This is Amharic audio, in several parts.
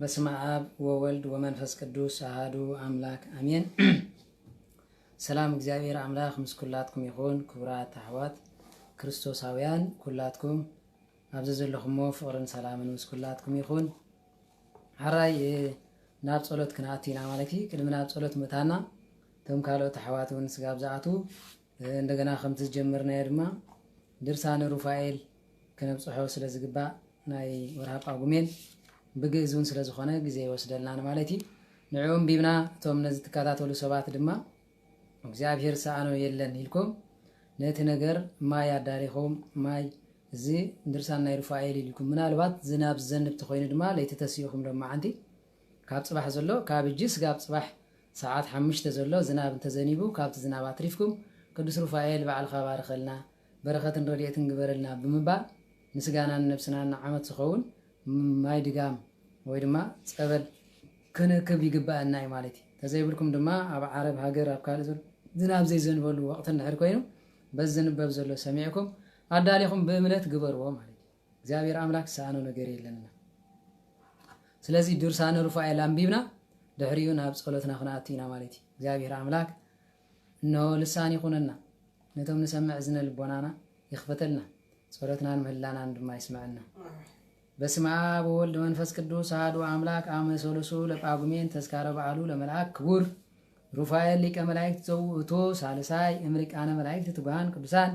በስመ አብ ወወልድ ወመንፈስ ቅዱስ አሐዱ አምላክ አሜን። ሰላም እግዚአብሔር አምላክ ምስ ኩላትኩም ይኹን። ክቡራት አሕዋት ክርስቶሳውያን ኩላትኩም ኣብዚ ዘለኹሞ ፍቅርን ሰላምን ምስ ኩላትኩም ይኹን። ሓራይ ናብ ጸሎት ክንኣቲና ማለት እዩ። ቅድሚ ናብ ጸሎት ምእታና ቶም ካልኦት ኣሕዋት እውን ስጋብ ዝኣቱ እንደገና ከምቲ ዝጀመርናዮ ድማ ድርሳነ ሩፋኤል ክነብፅሖ ስለ ዝግባእ ናይ ወርሃ ጳጉሜን ብግእዝ እውን ስለ ዝኾነ ግዜ ይወስደልና ማለት እዩ። ንዕኦም ቢብና እቶም ነዚ ትከታተሉ ሰባት ድማ እግዚአብሔር ሰኣኖ የለን ኢልኩም ነቲ ነገር ማይ ኣዳሪኹም ማይ እዚ ድርሳን ናይ ሩፋኤል ኢልኩም ምናልባት ዝናብ ዝዘንብ ተኮይኑ ድማ ለይቲ ተሲኢኹም ዶ መዓንቲ ካብ ፅባሕ ዘሎ ካብ እጅስ ጋብ ፅባሕ ሰዓት 5 ዘሎ ዝናብ እንተዘኒቡ ካብቲ ዝናብ ኣትሪፍኩም ቅዱስ ሩፋኤል በዓልኻ ባርኸልና በረኸትን ረድኤትን ግበረልና ብምባል ንስጋናን ነብስናን ዓመት ዝኸውን ማይ ድጋም ወይ ድማ ፀበል ክንክብ ይግባአና እዩ ማለት እዩ። ተዘይብልኩም ድማ ኣብ ዓረብ ሃገር ኣብ ካልእ ዝናብ ዘይዘንበሉ ወቅቲ እንድሕር ኮይኑ በዚ ዝንበብ ዘሎ ሰሚዕኩም ኣዳሊኹም ብእምነት ግበርዎ ማለት እዩ። እግዚአብሔር ኣምላክ ሰኣኖ ነገር የለንና። ስለዚ ድርሳነ ሩፋኤል ኣንቢብና ድሕሪኡ ናብ ጸሎትና ክንኣቱ ኢና ማለት እዩ። እግዚአብሔር ኣምላክ እነሆ ልሳን ይኹነና ነቶም ንሰምዕ እዝነ ልቦናና ይኽፈተልና ጸሎትናን ምህላናን ድማ ይስምዐና። በስመ አብ ወወልድ ወመንፈስ ቅዱስ አሐዱ አምላክ አመ ሠሉሱ ለጳጉሜን ተስካረ በዓሉ ለመልአክ ክቡር ሩፋኤል ሊቀ መላእክት ዘውእቶ ሳልሳይ እምሪቃነ መላእክት ትጉሃን ቅዱሳን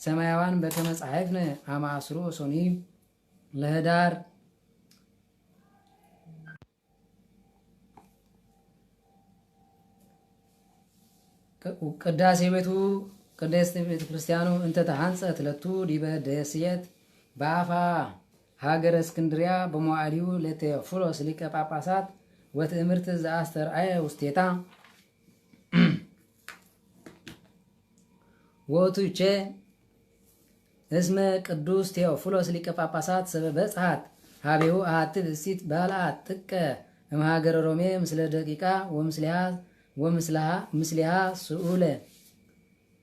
ሰማያዋን በከመ ጸሐፍነ አመ አስሩ ሶኒ ለህዳር ቅዳሴ ቤቱ ቅድስት ቤተ ክርስቲያኑ እንተ ተሃንጸት ለቱ ዲበ ደስየት በአፋ ሀገረ እስክንድሪያ በመዋዕሊሁ ለቴዎፍሎስ ሊቀ ጳጳሳት ወትእምርት ዘአስተርአየ ውስቴታ ወቱቼ እስመ ቅዱስ ቴዎፍሎስ ሊቀ ጳጳሳት ሰበበጽሐት ሀቤሁ አሐቲ ብእሲት ባልአት ጥቀ እምሃገረ ሮሜ ምስለ ደቂቃ ወምስሊሃ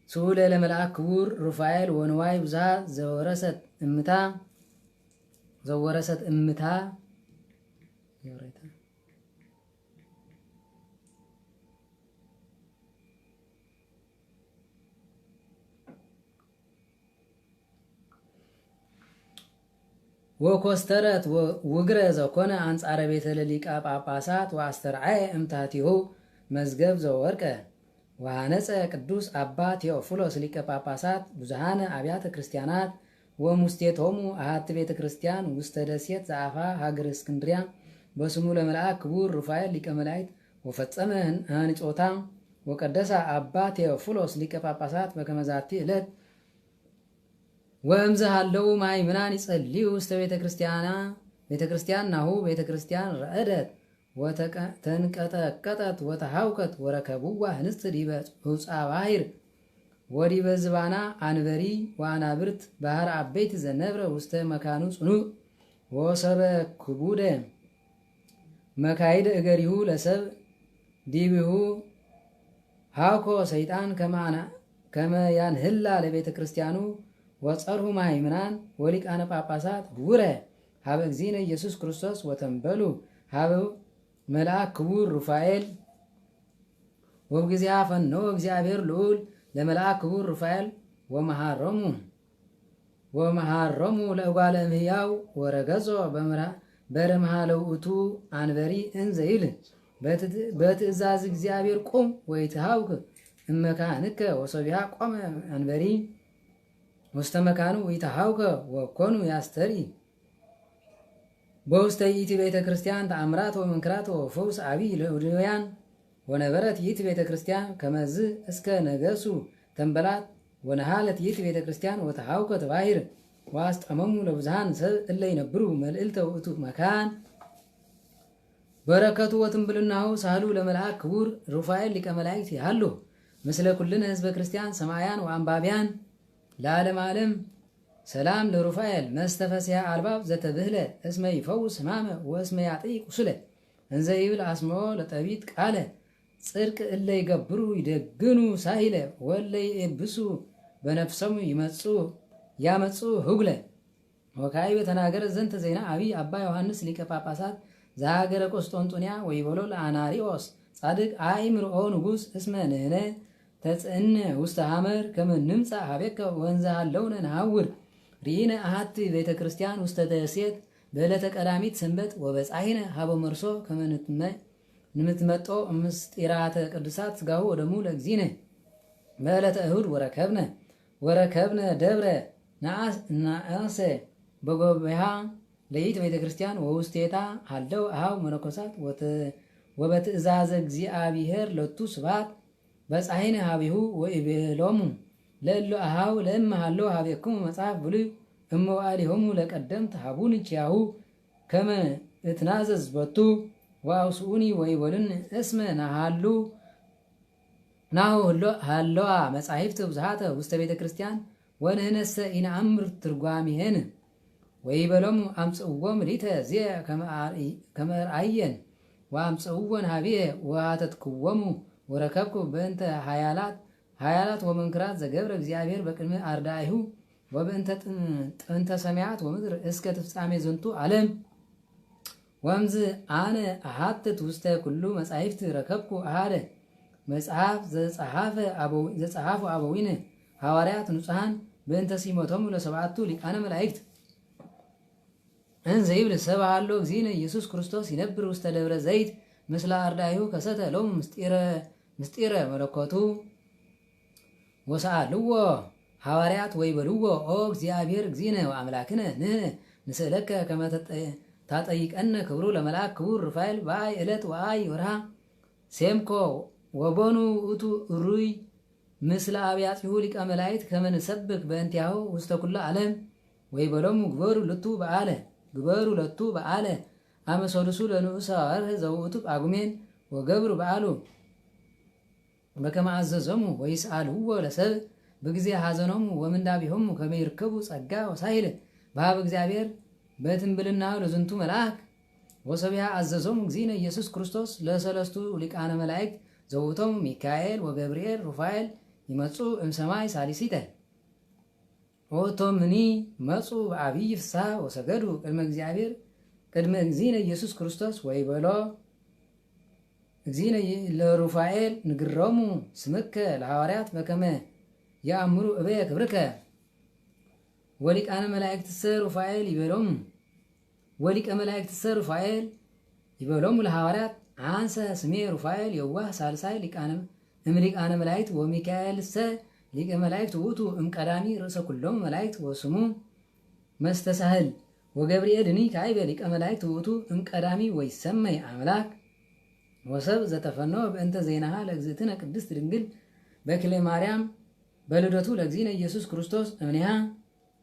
ስኡለ ለመልአክ ክቡር ሩፋኤል ወንዋይ ብዙሃ ዘወረሰት እምታ ወኮስተረት ውግረ ዘኮነ አንጻረ ቤተ ለሊቃ ጳጳሳት ወአስተርአየ እምታቲሁ መዝገብ ዘወርቀ ወሃነፀ ቅዱስ አባ ቴዎፍሎስ ሊቀ ጳጳሳት ብዙሃነ አብያተ ክርስቲያናት ወሙስቴቶሙ አሐቲ ቤተ ክርስቲያን ውስተ ደሴት ዘአፋ ሀገረ እስክንድሪያ በስሙ ለመልአክ ክቡር ሩፋኤል ሊቀ መላእክት ወፈጸመ አንጾታ ወቀደሳ አባ ቴዎፍሎስ ሊቀ ጳጳሳት በከመ ዛቲ ዕለት ወእምዝ ሃለው ማእምራን ይጸልዩ ውስተ ቤተ ክርስቲያን ናሁ ቤተ ክርስቲያን ረአደት ወተንቀጠቀጠት ወተሃውከት ወረከቡዋ ህንስት ዲበ ውፃ ባሕር ወዲበ ዝባና አንበሪ ወአናብርት ባህር አበይት ዘነብረ ውስተ መካኑ ጽኑዕ ወሰበ ክቡደ መካይድ እገሪሁ ለሰብ ዲቢሁ ሃውኮ ሰይጣን ከመ ያንህላ ለቤተ ክርስቲያኑ ወጸርሁ ማእምራን ወሊቃነ ጳጳሳት ውረ ሀበ እግዚእነ ኢየሱስ ክርስቶስ ወተንበሉ ሀበ መልአክ ክቡር ሩፋኤል ወብግዚአ ፈነወ እግዚአብሔር ልዑል ለመልአክ ክቡር ሩፋኤል ወመሃሮሙ ለእጓለ እምህያው ወረገጾ በረምሃ ለውእቱ አንበሪ እንዘ ይብል በትእዛዝ እግዚአብሔር ቁም ወይትሃውክ እመካንከ ወሰቢሃ ቆመ አንበሪ ውስተ መካኑ ወይትሃውከ ወኮኑ ያስተሪ በውስተ ይእቲ ቤተ ክርስቲያን ተአምራት ወመንክራት ወፈውስ አቢይ ለእውድውያን ወነበረት ይእቲ ቤተ ክርስቲያን ከመዝ እስከ ነገሱ ተንበላት ወነሃለት ይእቲ ቤተ ክርስቲያን ወተሃውከት ባሕር ወአስጠመሙ ለብዙሃን ሰብ እለ ይነብሩ መልዕልተ ውእቱ መካን በረከቱ ወትንብልናሁ ሳህሉ ለመልአክ ክቡር ሩፋኤል ሊቀ መላእክት ያሉ ምስለ ኩልነ ህዝበ ክርስቲያን ሰማያን ወአንባቢያን ለዓለም ዓለም ሰላም ለሩፋኤል መስተፈስያ አልባብ ዘተብህለ እስመ ይፈውስ ህማመ ወእስመ ያጥይ ቁስለ እንዘ ይብል አስሞ ለጠቢት ቃለ ጽድቅ እለ ይገብሩ ይደግኑ ሳሂለ ወለ ይእብሱ በነፍሰሙ ያመፁ ህጉለ ወካዕበ ተናገረ ዘንተ ዜና አብይ አባ ዮሐንስ ሊቀ ጳጳሳት ዘሀገረ ቆስጦንጡንያ ወይበሎ ለአናሪዎስ ጻድቅ አእምርኦ ንጉሥ እስመ ንሕነ ተጽእነ ውስተ ሐመር ከመ ንምጻእ ሀቤከ ወንዘ ሃለውነ ነሐውር ርኢነ አሐቲ ቤተ ክርስቲያን ውስተ ደሴት በዕለተ ቀዳሚት ሰንበት ወበጻሒነ ሀበ መርሶ ከመ ንምትመጦ ምስጢራተ ቅዱሳት ሥጋሁ ወደሙ ለእግዚእነ በዕለተ እሁድ ወረከብነ ደብረ ነአሰ በጎብሃ ለይት ቤተ ክርስቲያን ወውስቴታ ሃለው አሃው መነኮሳት ወበትእዛዘ እግዚአብሔር ለቱ ስብሐት በጻሒነ ሀቢሁ ወኢቤሎሙ ለእሉ አሃው ለእመ ሃለው ሀቤክሙ መጽሐፍ ብሉይ እመዋዕሊሆሙ ለቀደምት ሀቡን ኪያሁ ከመ እትናዘዝ በቱ ወአውስኡኒ ወይበሉን እስመ ናሃሉ ናሁ ሃለዋ መጻሕፍት ብዙሓተ ውስተ ቤተ ክርስቲያን ወንህነሰ ኢነአምር ትርጓሚሄን ወይበሎሙ አምጽእዎም ሊተ ዚየ ከመ አርአየን ወአምጽእዎን ሀቢየ ወሃተትክዎሙ ወረከብኩ በእንተ ሃያላት ወመንክራት ዘገብረ እግዚአብሔር በቅድመ አርዳኢሁ ወበእንተ ጥንተ ሰማያት ወምድር እስከ ፍጻሜ ዝንቱ ዓለም ወምዝ አነ አሐትት ውስተ ኩሉ መጻሕፍት ረከብኩ አሐደ መጽሐፍ ዘጸሐፉ አበዊነ ሐዋርያት ንጹሐን በእንተ ሲሞቶሙ ለሰብዓቱ ሊቃነ መላእክት እንዘ ይብል ሰብአ ሎ እግዚእነ ኢየሱስ ክርስቶስ ይነብር ውስተ ደብረ ዘይት ምስለ አርዳኢሁ ከሰተ ሎሙ ምስጢረ መለኮቱ ወሰአልዎ ሐዋርያት ወይበልዎ ኦ እግዚአብሔር እግዚእነ ወአምላክነ ንሕነ ንስእለከ ከመ ታጠይቀነ ክብሩ ለመልአክ ክቡር ሩፋኤል በአይ ዕለት ወአይ ወርሃ ሴምኮ ወቦኑ ውእቱ እሩይ ምስለ አብያጺሁ ሊቀ መላእክት ከመ ንሰብክ በእንቲአሁ ውስተ ኩሉ ዓለም ወይበሎሙ ግበሩ ለቱ በዓለ አመ ሠሉሱ ለንዑስ ወርኅ ዘውእቱ ጳጉሜን ወገብሩ በዓሉ በከመ አዘዞሙ ወይስአልዎ ለሰብእ በጊዜ ሐዘኖሙ ወምንዳቢሆሙ ከመ ይርከቡ ጸጋ ወሳሂል በሀበ እግዚአብሔር በትንብልናሁ ለዝንቱ መልአክ ወሰቢያ አዘዞሙ እግዚእነ ኢየሱስ ክርስቶስ ለሰለስቱ ሊቃነ መላእክት ዘውእቶሙ ሚካኤል ወገብርኤል ሩፋኤል ይመጹ እምሰማይ ሳሊሲተ ወእቶምኒ መጹ በዐቢይ ፍስሐ ወሰገዱ ቅድመ እግዚአብሔር ቅድመ እግዚእነ ኢየሱስ ክርስቶስ ወይበሎ እግዚእነ ለሩፋኤል ንግሮሙ ስምከ ለሐዋርያት በከመ ያእምሩ እበየ ክብርከ ወሊቃነ መላእክትሰ ሩፋኤል ይበሎሙ ለሐዋርያት አንሰ ስሜ ሩፋኤል የዋህ ሳልሳይ ሊቃነ መላእክት ወሚካኤልሰ ሊቀ መላእክት ውእቱ እምቀዳሚ ርእሰ ኩሎሙ መላእክት ወስሙ መስተሳህል ወገብርኤልኒ ካዕበ ሊቀ መላእክት ውእቱ እምቀዳሚ ወይሰመይ አምላክ ወሰብ ዘተፈነወ በእንተ ዜናሃ ለእግዝእትነ ቅድስት ድንግል በክሌ ማርያም በልደቱ ለእግዚእነ ኢየሱስ ክርስቶስ እምኔሃ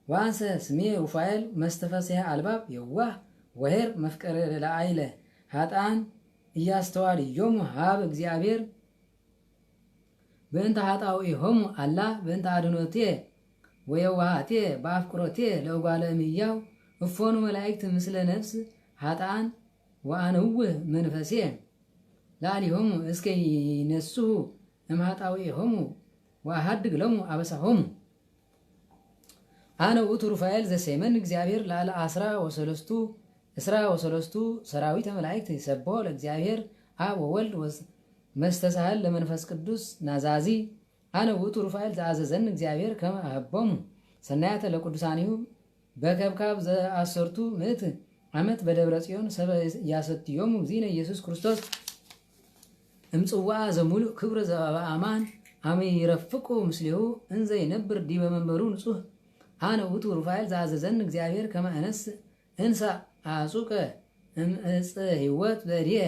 ወአንሰ ስሜ ሩፋኤል መስተፈስሐ አልባብ የዋህ ወሄር መፍቀረ ለአይለ ኃጥአን ኢያስተዋልዮሙ ሀበ እግዚአብሔር በእንተ ኃጣውኢሆሙ አላ በእንተ አድኅኖቴ ወየዋሃቴ በአፍቅሮቴ ለእጓለ እምሕያው እፎኑ መላእክት ምስለ ነፍስ ኃጥአን ወአንውህ መንፈሴ ላዕሌሆሙ እስከ ይነስሑ እምኃጣውኢሆሙ ወአሐድግ ሎሙ አበሳሆሙ አነ ውእቱ ሩፋኤል ዘሰይመን እግዚአብሔር ላዕለ እስራ ወሰለስቱ ሰራዊተ መላእክት ይሰብሖ ለእግዚአብሔር አብ ወወልድ መስተሳህል ለመንፈስ ቅዱስ ናዛዚ አነ ውእቱ ሩፋኤል ዘአዘዘን እግዚአብሔር ከመ አህቦሙ ሰናያተ ለቅዱሳኒሁ በከብካብ ዘአሰርቱ ምዕት ዓመት በደብረ ጽዮን ሰበ ያሰትዮሙ እግዚእነ ኢየሱስ ክርስቶስ እምጽዋዕ ዘሙሉእ ክብረ ዘበአማን አመ ይረፍቁ ምስሌሁ እንዘ ይነብር ዲበ መንበሩ ንጹሕ አነ ውእቱ ሩፋኤል ዘአዘዘን እግዚአብሔር ከመ እንሳ አጹቀ እምዕፀ ሕይወት በእድየ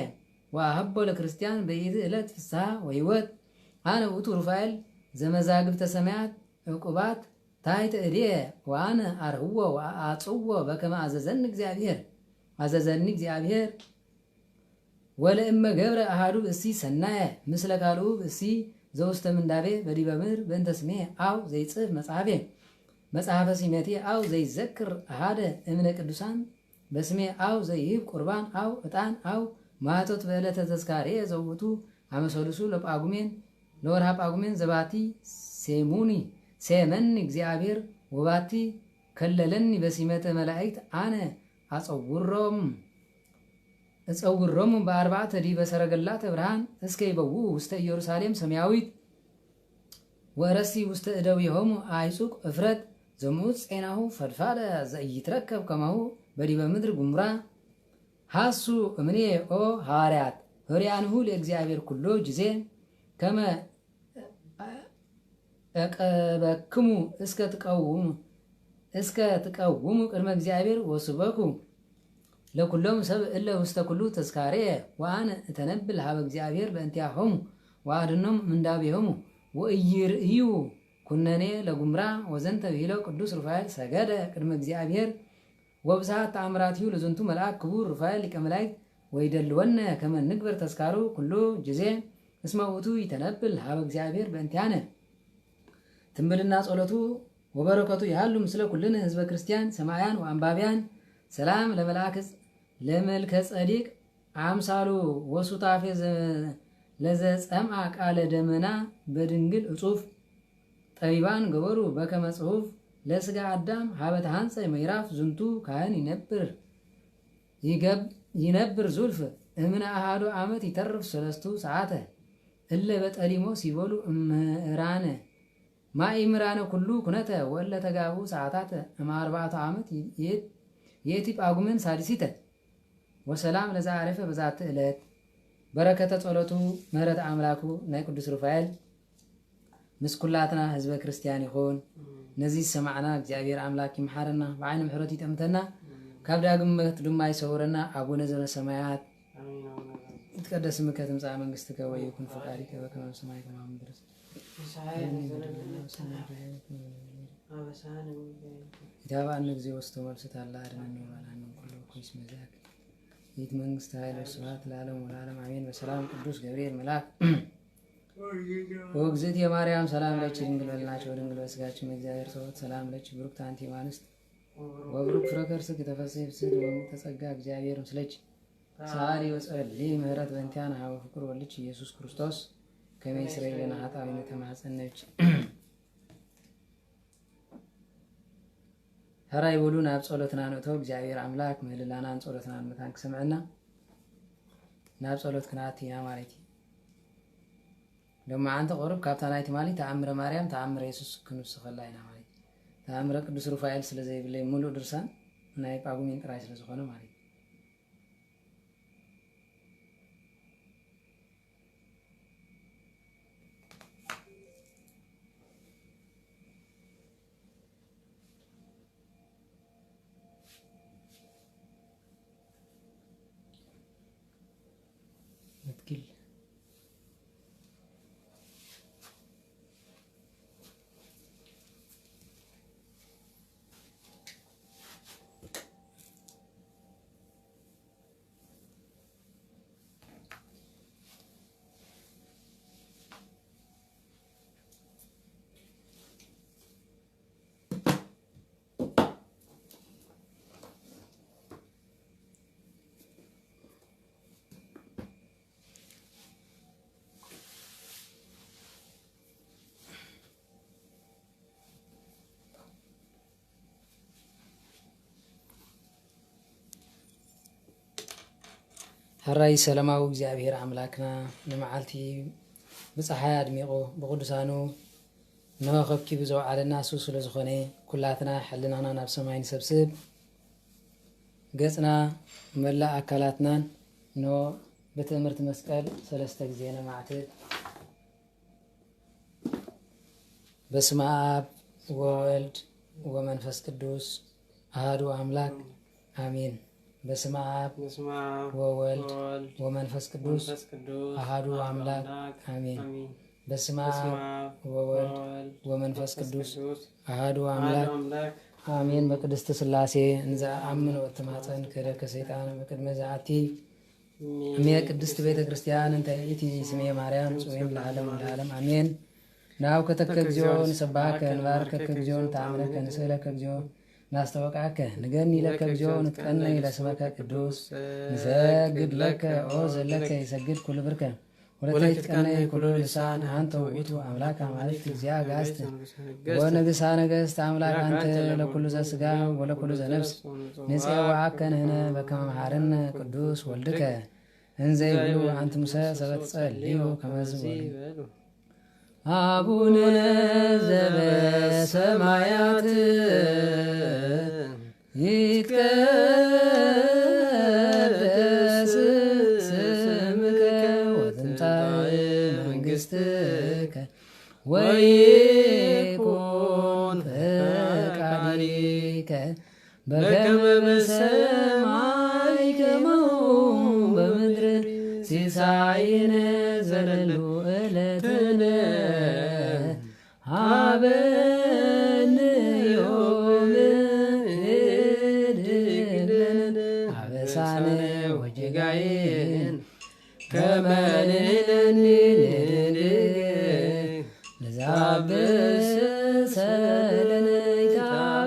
ወአሐቦ ለክርስቲያን በይእቲ ዕለት ፍስሐ ወሕይወት አነ ውእቱ ሩፋኤል ዘመዛግብተ ሰማያት ዕቁባት ታሕተ እድየ ወአነ አርህዎ ወአጽዎ በከመ አዘዘኒ እግዚአብሔር ወለእመ ገብረ አሐዱ ብእሲ ሰናየ ምስለ ካልኡ ብእሲ ዘውስተ ምንዳቤ በዲበ ምድር በእንተ ስሜ አው ዘይጽፍ መጽሐፈ ሲመቴ አው ዘይዘክር አሐደ እምነ ቅዱሳን በስሜ አው ዘይህብ ቁርባን አው ዕጣን አው ማኅቶት በዕለተ ተዝካሬ ዘውእቱ አመ ሠሉሱ ለጳጉሜን ለወርሃ ጳጉሜን ዘባቲ ሴመኒ እግዚአብሔር ወባቲ ከለለኒ በሲመተ መላእክት አነ አጸውሮም እጸውሮሙ በአርባዕተ ዲበ ሰረገላተ ብርሃን እስከ ይበውኡ ውስተ ኢየሩሳሌም ሰማያዊት ወረሲ ውስተ እደዊሆሙ አይጹቅ እፍረት ዘሙት ጼናሁ ፈድፋደ ዘኢይትረከብ ከማሁ በዲበ ምድር ጉምራ ሃሱ እምኔ ኦ ሐዋርያት ሆሪያንሁ ለእግዚአብሔር ኩሎ ጊዜ ከመ እቀበክሙ እስከ ትቀውሙ ቅድመ እግዚአብሔር ወስበኩ ለኩሎም ሰብ እለ ውስተ ኩሉ ተስካሬ ወአነ እተነብል ሀበ እግዚአብሔር በእንቲአሆሙ ወአድኖም ምንዳቤሆሙ ወኢይርእዩ ኩነኔ ለጉምራ ወዘንተ ብሂሎ ቅዱስ ሩፋኤል ሰገደ ቅድመ እግዚአብሔር ወብዛት ተአምራትዩ ለዝንቱ መልአክ ክቡር ሩፋኤል ሊቀ መላእክት ወይደልወነ ከመ ንግበር ተስካሩ ኩሉ ጊዜ እስመ ውእቱ ይተነብል ሀበ እግዚአብሔር በእንቲአነ ትንብልና ጸሎቱ ወበረከቱ ያህሉ ምስለ ኩልነ ህዝበ ክርስቲያን ሰማያን ወአንባቢያን ሰላም ለመልከ ጸዲቅ አምሳሉ ወሱታፌ ለዘጸምአ ቃለ ደመና በድንግል እጹፍ ጠቢባን ገበሩ በከመ ጽሑፍ ለስጋ አዳም ሀበተ ሃንፀ ምዕራፍ ዝንቱ ካህን ይነብር ዙልፍ እምነ አሃዱ ዓመት ይተርፍ ሰለስቱ ሰዓተ እለ በጠሊሞ ሲበሉ እምራነ ማእምራነ ኩሉ ኩነተ ወለ ተጋቡ ሰዓታተ እምአርባዕተ ዓመት የቲ ጳጉሜን ሳድሲተ ወሰላም ለዛ አረፈ በዛተ ዕለት በረከተ ጸሎቱ ምህረት አምላኩ ናይ ቅዱስ ሩፋኤል ምስኩላትና ህዝበ ክርስቲያን ይኹን። ነዚህ ሰማዕና እግዚአብሔር አምላክ ይምሐረና በዓይነ ምሕረቱ ይጠምተና ካብ ዳግም ሞት ድማ ይሰውረና። አቡነ ዘበሰማያት ይትቀደስ ስምከ ትምጻእ መንግሥትከ ወይኩን ፈቃድከ በከመ በሰማይ ከማሁ በምድር ኢታብአነ እግዚኦ ውስተ መልስት አላ አድኅነነ ወባልሐነ ኩሉ ኩይስ መዛክ ይእቲ መንግሥተ ኃይል ወስብሐት ለዓለሙ ወለዓለሙ አሜን። በሰላም ቅዱስ ገብርኤል መልአክ ወእግዝእትየ ማርያም ሰላም ለኪ ድንግል በልናቸው ድንግል በሥጋችን እግዚአብሔር ጸሎት ሰላም ለኪ ብሩክት አንቲ እምአንስት ወብሩክ ፍሬ ከርሥኪ ተፈሥሒ ፍስሕት ወእምይትጸጋ እግዚአብሔር ምስለኪ ሰአሊ ወጸልዪ ምህረት በእንቲአነ ሀበ ፍቁር ወልድኪ ኢየሱስ ክርስቶስ ከመ ይስረይ ለነ ኃጣውኢነ ተማጸነች هرا يقولون ناب صلوتنا نوتو እግዚአብሔር አምላክ ምህልላናን ጸሎትና መታን ክሰምዕና ናብ ጸሎት ክናቲና ማለት ለማ አንተ ቆርብ ካፕታናይቲ ማለት ተአምረ ማርያም ተአምረ ኢየሱስ ክንስኸላይና ማለት ተአምረ ቅዱስ ሩፋኤል ስለዘይብለይ ሙሉ ድርሳን ናይ ጳጉሜን ጥራይ ስለዝኾነ ማለት نتكل هراي سلاماو እግዚአብሔር አምላክና ንመዓልቲ ብፀሓይ አድሚቆ ብቅዱሳኑ ነኸብኪ ብዘውዓለና እሱ ስለዝኾነ ኩላትና ሕልናና ናብ ሰማይ ንሰብስብ ገጽና መላእ አካላትናን ኖ በትምህርት መስቀል ሰለስተ ጊዜ ነማዕትብ በስመ አብ ወወልድ ወመንፈስ ቅዱስ አሐዱ አምላክ አሜን። በስመ አብ ወወልድ ወመንፈስ ቅዱስ አሐዱ አምላክ አሜን። በስመ አብ ወወልድ ወመንፈስ ቅዱስ አሐዱ አምላክ አሜን። በቅድስት ሥላሴ እንዘ አምን ወተማፀን ከደከ ሰይጣን በቅድመ ዘአቲ እሜ ቅድስት ቤተ ክርስቲያን እንተ ይእቲ ስሜ ማርያም ጽዮን ለዓለም ወለዓለም አሜን። ናው ከተከ እግዚኦ ንሰብሐከ ንባርከከ እግዚኦ ንተአምረከ ንስእለከ እግዚኦ ናስተወቃከ ንገኒ ለከ እግዚኦ ንትቀነይ ለስመከ ቅዱስ ንሰግድ ለከ ኦ ዘለከ ይሰግድ ኩሉ ብርከ ወለከት ከነ ኩሉ ልሳን አንተ ውእቱ አምላክ አማልክት እግዚአ ጋስት ወነግሳ ነገስት አምላክ አንተ ለኩሉ ዘስጋ ወለኩሉ ዘነፍስ ንጽዋዐከ ንሕነ በከመ መሐረነ ቅዱስ ወልድከ እንዘ ይብሉ አንተ ሙሴ ሰበት ጸልዩ ከመዝሙር አቡነ ዘበሰማያት ይትቀደስ ስምከ ወትምጻእ መንግሥትከ ወይኩን ፈቃድከ በከመ በሰማይ ከማሁ በምድር ሲሳየነ ዘለሉ ዕለትነ ሀበነ ዮም ኅድግ ለነ አበሳነ ወጌጋየነ ከመ ንሕነኒ ለዘአብሰ ለነ ኢታብአነ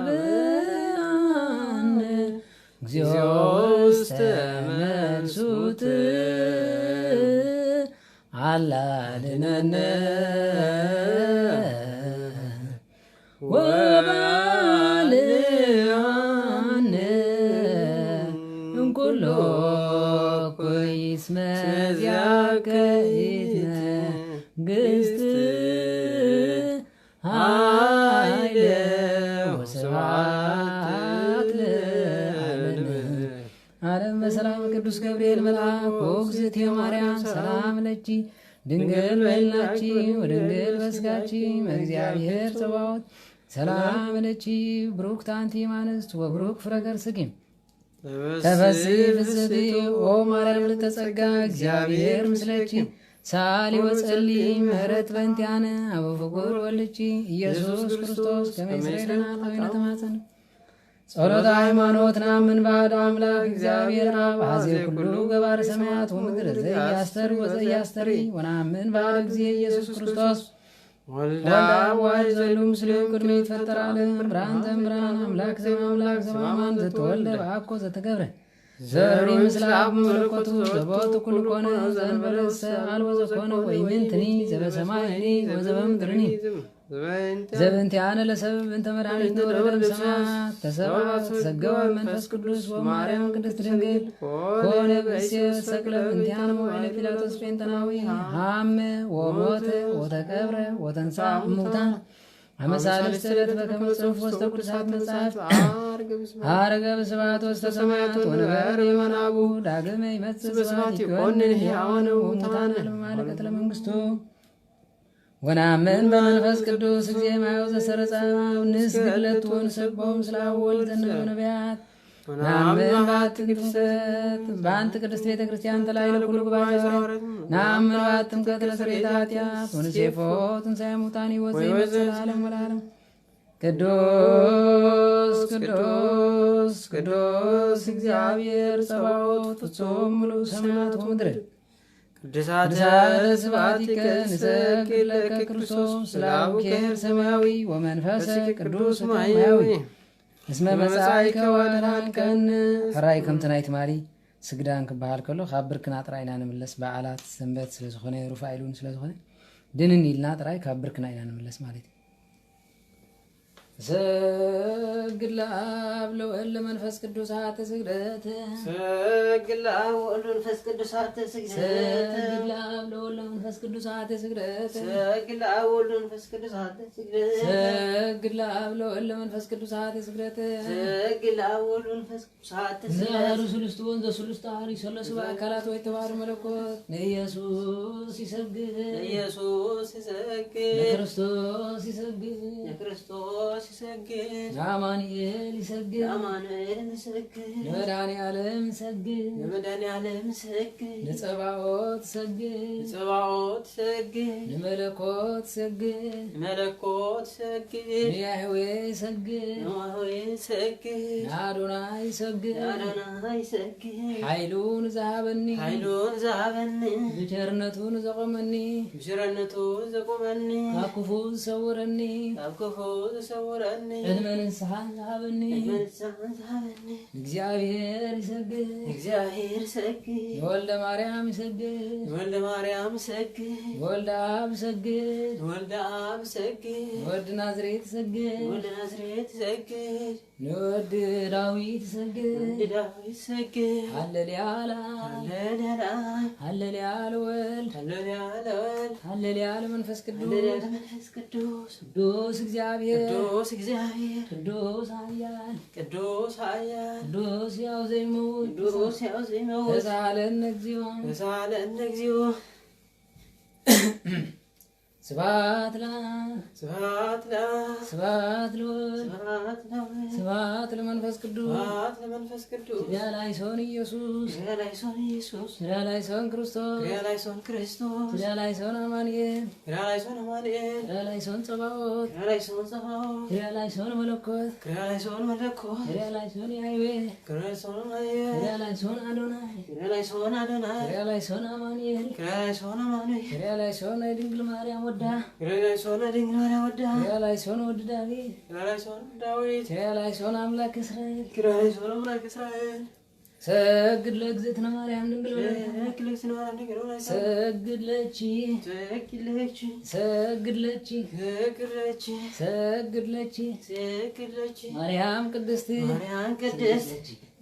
እግዚኦ ውስተ መንሱት አላድነነ ወባልዓነ እምኩሉ ኩይስመ ዚአከ ኢትመንግሥት ኃይለ ወስብሐት ለዓለመ ዓለም በሰላም ቅዱስ ገብርኤል መልአክ ወእግዝእትየ ማርያም ሰላም ለኪ ድንግል በሕሊናኪ ወድንግል በሥጋኪ እግዚአብሔር ጸባኦት ሰላም ለኪ ብሩክት አንቲ እምአንስት ወብሩክ ፍሬ ከርሥኪ ተፈሥሒ ፍስሕቲ ኦ ማርያም ልተጸጋ እግዚአብሔር ምስለኪ ሳሊ ወጸሊ ምህረት በእንቲአነ አበ ፍቁር ወልድኪ ኢየሱስ ክርስቶስ ከመ ይስረይ ለነ ኃጣውኢነ ተማጸን ጸሎተ ሃይማኖት ነአምን በአሐዱ አምላክ እግዚአብሔር አብ ኀዜ ኩሉ ገባረ ሰማያት ወምድር ዘኢያስተሪ ወዘኢያስተሪ ወነአምን በአሐዱ እግዚእ ኢየሱስ ክርስቶስ ወልደ አብ ዋሕድ ዘእሉ ምስሌሁ ቅድመ ይትፈጠር ዓለም ብርሃን ዘእምብርሃን አምላክ ዘእምአምላክ ዘበአማን ዘተወልደ በአኮ ዘተገብረ ዘሪ ምስለ አብ መለኮቱ ዘቦቱ ኩሉ ኮነ ዘእንበለ እሰ አልቦ ዘኮነ ወኢምንትኒ ዘበሰማይኒ ወዘበምድርኒ ዘበእንቲአነ ለሰብእ እንተ መድኃኒትነ ወረደ እምሰማያት ተሰብአ ተሰገወ መንፈስ ቅዱስ ወማርያም ቅድስት ድንግል ኮነ ብእሲየ ተሰቅለ በእንቲአነ መዋዕለ ጲላጦስ ጴንጠናዊ ሀመ ወሞተ ወተቀብረ ወተንሥአ እሙታን አመ ሣልስት ዕለት በከመ ጽሑፍ ውስተ ቅዱሳት መጻሕፍት ዐረገ በስብሐት ውስተ ሰማያት ወነበረ የማነ አቡሁ ዳግመ ይመጽእ በስብሐት ይኰንን ሕያዋነ ወሙታነ ለመማለከት ለመንግሥቱ ወነአምን በመንፈስ ቅዱስ እግዚእ ማየው ዘሰረጸ ንስግድ ለቱ ወንሰብሖ ምስለ አብ ወወልድ ዘነበዩ ነቢያት ወነአምን በአንቲ ቅድስት ቤተ ክርስቲያን ተላዕለ ኩሉ ጉባኤ ሐዋርያት ነአምን በአቲ ጥምቀት ለስርየተ ኃጢአት ወንሴፎ ትንሣኤ ሙታን ሕይወት ዘይመጽእ ለዓለሙ ወለዓለም ቅዱስ ቅዱስ ቅዱስ እግዚአብሔር ጸባኦት ፍጹም ምሉእ ሰማያት ወምድር ቅዱሳተ ስብሐቲከ ንሰግድ ለከ ክርስቶስ ስላቡኬር ሰማያዊ ወመንፈሰ ቅዱስ ማያዊ እስመ መጻእከ ወአድኃንከን ሕራይ ከምቲ ናይቲ ማሊ ስግዳን ክበሃል ከሎ ካብ ብርክና ጥራይ ኢና ንምለስ በዓላት ሰንበት ስለዝኾነ ሩፋኤሉን ስለዝኾነ ድንን ኢልና ጥራይ ካብ ብርክና ኢና ንምለስ ማለት እዩ ሰግድ ለአብ ለወልድ ለመንፈስ ቅዱስ ሀተ ስግደት ሰግድ ለአብ ወወልድ ለመንፈስ ቅዱስ ሀተ ስግደት ሰግድ ለአብ ለወልድ ለመንፈስ ቅዱስ ሀተ ስግደት ሰግድ ለአብ ወወልድ ለመንፈስ ቅዱስ ሀተ ስግደት ሰግድ ለአብ ለወልድ ለመንፈስ ቅዱስ ሀተ ስግደት ሰግድ ለአብ ወወልድ ለመንፈስ ቅዱስ ሀተ ስግደት ዘአሐዱ ሥሉስቱ ወንዘ ሥሉስ ጣሪ ሰለሱ በአካላት ወይ ተባሩ መለኮት ለኢየሱስ ይሰግድ ለኢየሱስ ይሰግድ ለክርስቶስ ይሰግድ ለክርስቶስ ይሰግድ ለአማኑኤል ይሰግድ ለአማኑኤል ይሰግድ ለመድኃኔዓለም ይሰግድ ለመድኃኔዓለም ይሰግድ ለጸባኦት ይሰግድ ለጸባኦት ይሰግድ ለመለኮት ይሰግድ ለመለኮት ይሰግድ ለያህዌ ይሰግድ ለያህዌ ይሰግድ ለአዶናይ ይሰግድ ለአዶናይ ይሰግድ ኃይሉን ዘሃበኒ ኃይሉን ዘሃበኒ ብቸርነቱን ዘቆመኒ ብቸርነቱ ዘቆመኒ ካብ ክፉ ዝሰውረኒ ካብ ክፉ ዝሰውረኒ ሳበኒ እንመንስሐን ሳበኒ እግዚአብሔር ይሰግድ የወልደ ማርያም ይሰግድ የወልደ አብ ይሰግድ የወልደ ናዝሬት ይሰግድ ንወድ ዳዊት ይሰግድ ሃሌሉያ ሃሌሉያ ለወልድ ሃሌሉያ ለመንፈስ ቅዱስ ቅዱስ እግዚአብሔር ቅዱስ ኃያል ቅዱስ ሕያው ዘይመውት ተሳሃለነ እግዚኦ ስብሐት ለአብ ስብሐት ለወልድ ስብሐት ለመንፈስ ቅዱስ ያላይሶን ኢየሱስ ያላይሶን ክርስቶስ ያላይሶን አማኑኤል ያላይሶን ጸባኦት ያላይሶን መለኮት ያላይሶን ያህዌ ያላይሶን አዶናይ ያላይሶን አማኑኤል ያላይሶን ድንግል ማርያም ወዳ ያላይሶን ወድ ዳዊት ያላይሶን አምላክ እስራኤል ሰግድ ለእግዝእትነ ማርያም ድንግል ሰግድ ለቺ ማርያም ቅድስት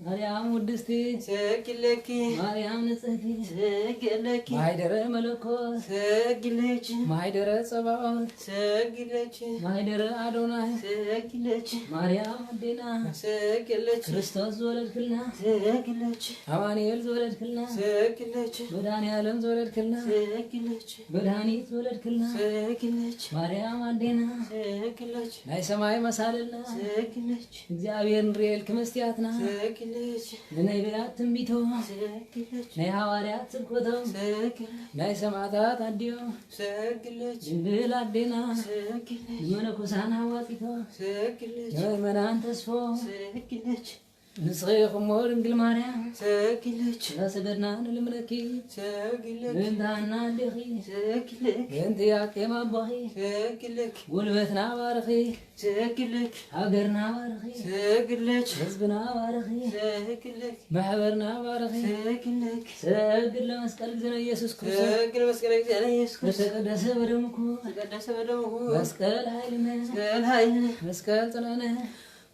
ማርያም ውድስት ሰግድለኪ ማርያም ንጽሕት ሰግድለኪ ማኅደረ መለኮት ሰግድለኪ ማኅደረ ጸባኦት ሰግድለኪ ማኅደረ አዶናይ ሰግድለኪ ማርያም አዴና ሰግድለኪ ክርስቶስ ዘወለድክልና ሰግድለኪ አማኑኤል ዘወለድክልና ሰግድለኪ መድኃኔዓለም ዘወለድክልና ሰግድለኪ መድኃኒት ዘወለድክልና ሰግድለኪ ማርያም አዴና ሰግድለኪ ናይ ሰማይ መሳልልና ሰግድለኪ እግዚአብሔር ንሪኤል ክምስቲያትና ለነቢያት ትንቢቶ ናይ ሐዋርያት ስብከቶ ናይ ሰማዕታት አድዮ ድንግል አዴና መነኮሳን ሐዋፂቶ የምእመናን ተስፎ ንጽሕኹሞ ድንግል ማርያም ሰገድና ንልምለኪ እንታና አዴኺ እንት ያቄም አቦኺ ጉልበትና ባርኺ ሃገርና ባርኺ ህዝብና ባርኺ ማሕበርና ባርኺ ሰግድ ለመስቀል እግዚእነ ኢየሱስ ክርስቶስ ተቀደሰ በደምኩ መስቀል ኃይልነ መስቀል ጽንዕነ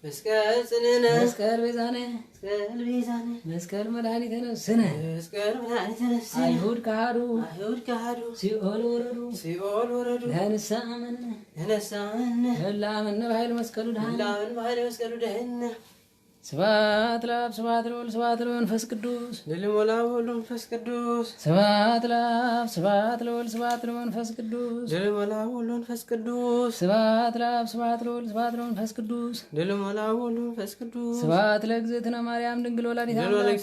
መስቀል ቤዛነ መስቀል መድኃኒተ ነፍስነ አይሁድ ከሃዱ ሲኦል ወረዱ ለንስሐ አመነ ለአመነ በኃይለ መስቀሉ ድኃነ ስብሐት ለአብ ስብሐት ለወልድ ስብሐት ለመንፈስ ቅዱስ ለልሞላው ሁሉ መንፈስ ቅዱስ ስብሐት ለአብ ስብሐት ለወልድ ስብሐት ለመንፈስ ቅዱስ ለልሞላው ሁሉ መንፈስ ቅዱስ ስብሐት ለአብ ስብሐት ለወልድ ስብሐት ለመንፈስ ቅዱስ ለልሞላው ሁሉ መንፈስ ቅዱስ ስብሐት ለእግዝእትነ ማርያም ድንግል ወላዲተ አምላክ